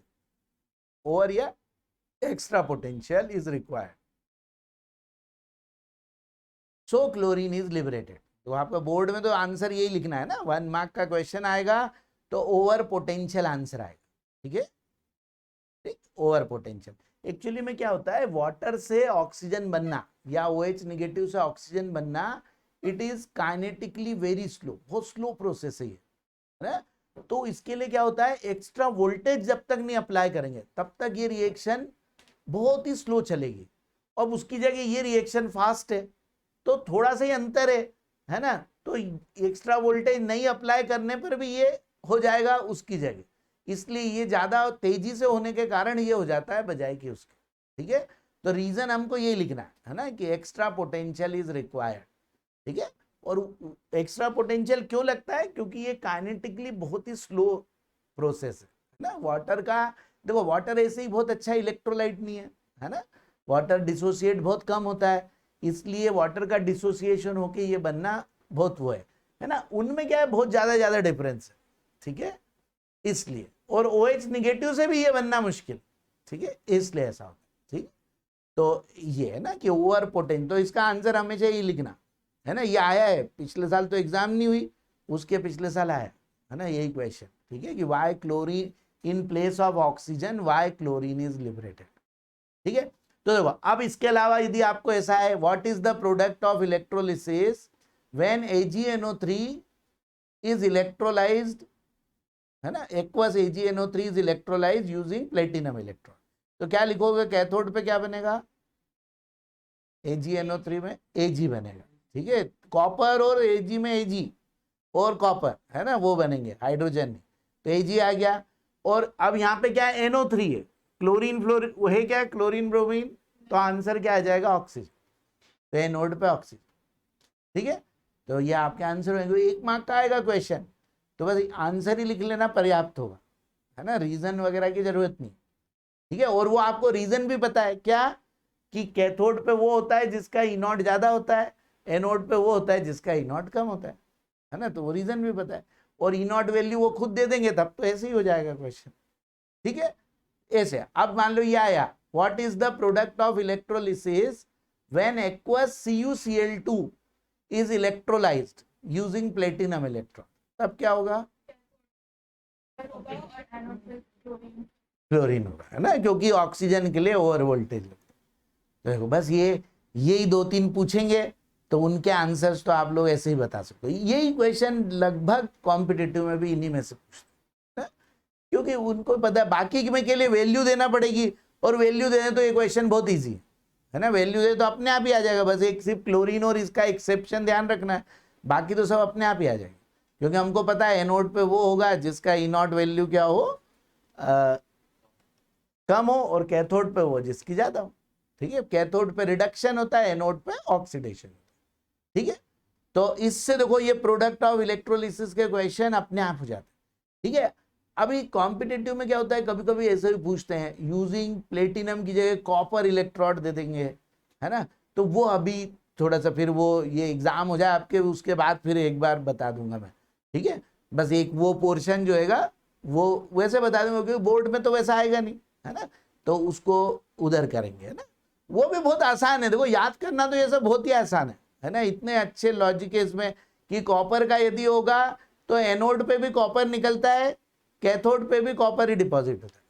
over या extra potential is required, so chlorine is liberated. तो आपका बोर्ड में तो आंसर यही लिखना है ना, 1 मार्क का क्वेश्चन आएगा तो ओवर पोटेंशियल आंसर आएगा, ठीक है, ठीक, ओवर पोटेंशियल। एक्चुअली में क्या होता है, वाटर से ऑक्सीजन बनना या OH नेगेटिव से ऑक्सीजन बनना, it is kinetically very slow, बहुत स्लो प्रोसेस है ये, है ना। तो इसके लिए क्या होता है, एक्स्ट्रा वोल्टेज जब तक नहीं अप्लाई करेंगे तब तक ये रिएक्शन बहुत ही स्लो चलेगी। अब उसकी जगह ये रिएक्शन फास्ट है, तो थोड़ा सा ही अंतर है ना। तो एक्स्ट्रा वोल्टेज नहीं अप्लाई करने पर भी ये हो जाएगा उसकी जगह, इसलिए ये ज्यादा तेजी से होने के कारण ये हो जाता है बजाय कि उसके, ठीक है। तो रीजन हमको ये लिखना है ना, कि एक्स्ट्रा पोटेंशियल इज रिक्वायर्ड, ठीक है। और एक्स्ट्रा पोटेंशियल क्यों लगता है, क्योंकि ये काइनेटिकली बहुत ही स्लो प्रोसेस है ना वाटर का। देखो वाटर ऐसे ही बहुत अच्छा इलेक्ट्रोलाइट नहीं है ना, वाटर डिसोसिएट बहुत कम होता है, इसलिए वाटर का डिसोसिएशन होके ये बनना बहुत वो है ना। उनमें क्या है, बहुत ज्यादा डिफरेंस है, ठीक है, इसलिए। और OH निगेटिव से भी ये बनना मुश्किल, ठीक है, इसलिए ऐसा होता है, ठीक। तो ये है ना कि ओवर पोटेंशियल, तो इसका आंसर हमेशा ये लिखना है ना। ये आया है पिछले साल, तो एग्जाम नहीं हुई, उसके पिछले साल आया है ना यही क्वेश्चन, ठीक है, कि why chlorine in place of oxygen, why chlorine is liberated, ठीक है। तो देखो अब इसके अलावा यदि आपको ऐसा है, what is the product of electrolysis when AgNO3 is electrolysed, है ना, aqueous AgNO3 is electrolysed using platinum electrode. तो क्या लिखोगे, कैथोड पे क्या बनेगा, AgNO3 में Ag बनेगा, ठीक है। कॉपर और Ag में Ag और कॉपर है ना, वो बनेंगे हाइड्रोजन में, तो Ag आ गया। और अब यहाँ पे क्या है, NO3 है, क्लोरीन फ्लोरीन वो है क्या, क्लोरीन ब्रोमीन, तो आंसर क्या आ जाएगा, ऑक्सीजन। तो ये नोड पे ऑक्सीजन, ठीक है। तो ये आपके आंसर होंगे, 1 मार्क का आएगा क्वेश्चन, तो बस आंसर ही लिख लेना पर्याप्त होगा, है ना, रीजन वगैरह की जरूरत नहीं, ठीक है। और वो आपको रीजन भी पता है क्या, कि कैथोड पे वो होता है जिसका E0 ज्यादा होता है, एनोड पे वो होता है जिसका E0 कम होता है ना, तो वो रीजन भी पता है। और E0 वैल्यू वो खुद दे देंगे, तब तो ऐसे ही हो जाएगा क्वेश्चन, ठीक है, ऐसे। अब मान लो ये आया, what is the product of electrolysis when aqueous CuCl2 is electrolysed using platinum electrode, तब क्या होगा, क्लोरीन होगा, है ना, क्योंकि ऑक्सीजन के लिए ओवर वोल्टेज लगता है। देखो बस यही 2-3 पूछेंगे, तो उनके आंसर्स तो आप लोग ऐसे ही बता सकते हो। यही क्वेश्चन लगभग कॉम्पिटिटिव में भी इन्हीं में से पूछते हैं, क्योंकि उनको पता है बाकी में के लिए वैल्यू देना पड़ेगी, और वैल्यू देने तो ये क्वेश्चन बहुत ईजी है ना, वैल्यू दे तो अपने आप ही आ जाएगा, बस एक सिर्फ क्लोरीन और इसका एक्सेप्शन ध्यान रखना है, बाकी तो सब अपने आप ही आ जाएगा, क्योंकि हमको पता है एनोड पे वो होगा जिसका E0 वैल्यू क्या हो, कम हो, और कैथोड पे वो जिसकी ज्यादा हो, ठीक है। कैथोड पे रिडक्शन होता है, एनोड पे ऑक्सीडेशन होता है, ठीक है। तो इससे देखो ये प्रोडक्ट ऑफ इलेक्ट्रोलिसिस के क्वेश्चन अपने आप हो जाते हैं, ठीक है। अभी कॉम्पिटिटिव में क्या होता है, कभी कभी ऐसे भी पूछते हैं, यूजिंग प्लेटिनम की जगह कॉपर इलेक्ट्रोड दे देंगे, है ना, तो वो अभी थोड़ा सा फिर वो ये एग्जाम हो जाए आपके, उसके बाद फिर एक बार बता दूंगा मैं, ठीक है। बस एक वो पोर्शन जो है वो वैसे बता दूंगा, क्योंकि बोर्ड में तो वैसा आएगा नहीं, है ना, तो उसको उधर करेंगे, है ना। वो भी बहुत आसान है, देखो याद करना तो ये सब बहुत ही आसान है ना, इतने अच्छे लॉजिक है इसमें, कि कॉपर का यदि होगा तो एनोड पे भी कॉपर निकलता है, कैथोड पे भी कॉपर ही डिपॉजिट होता है।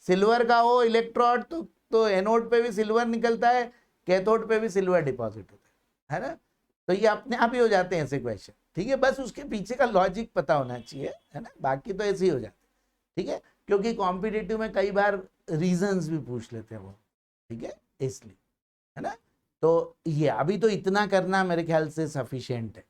सिल्वर का हो इलेक्ट्रोड तो एनोड पे भी सिल्वर निकलता है, कैथोड पे भी सिल्वर डिपॉजिट होता है ना। तो ये अपने आप ही हो जाते हैं ऐसे क्वेश्चन, ठीक है। बस उसके पीछे का लॉजिक पता होना चाहिए, है ना, बाकी तो ऐसे ही हो जाते, ठीक है। क्योंकि कॉम्पिटिटिव में कई बार रीजंस भी पूछ लेते हैं वो, ठीक है, इसलिए, है ना। तो ये अभी तो इतना करना मेरे ख्याल से सफिशिएंट है।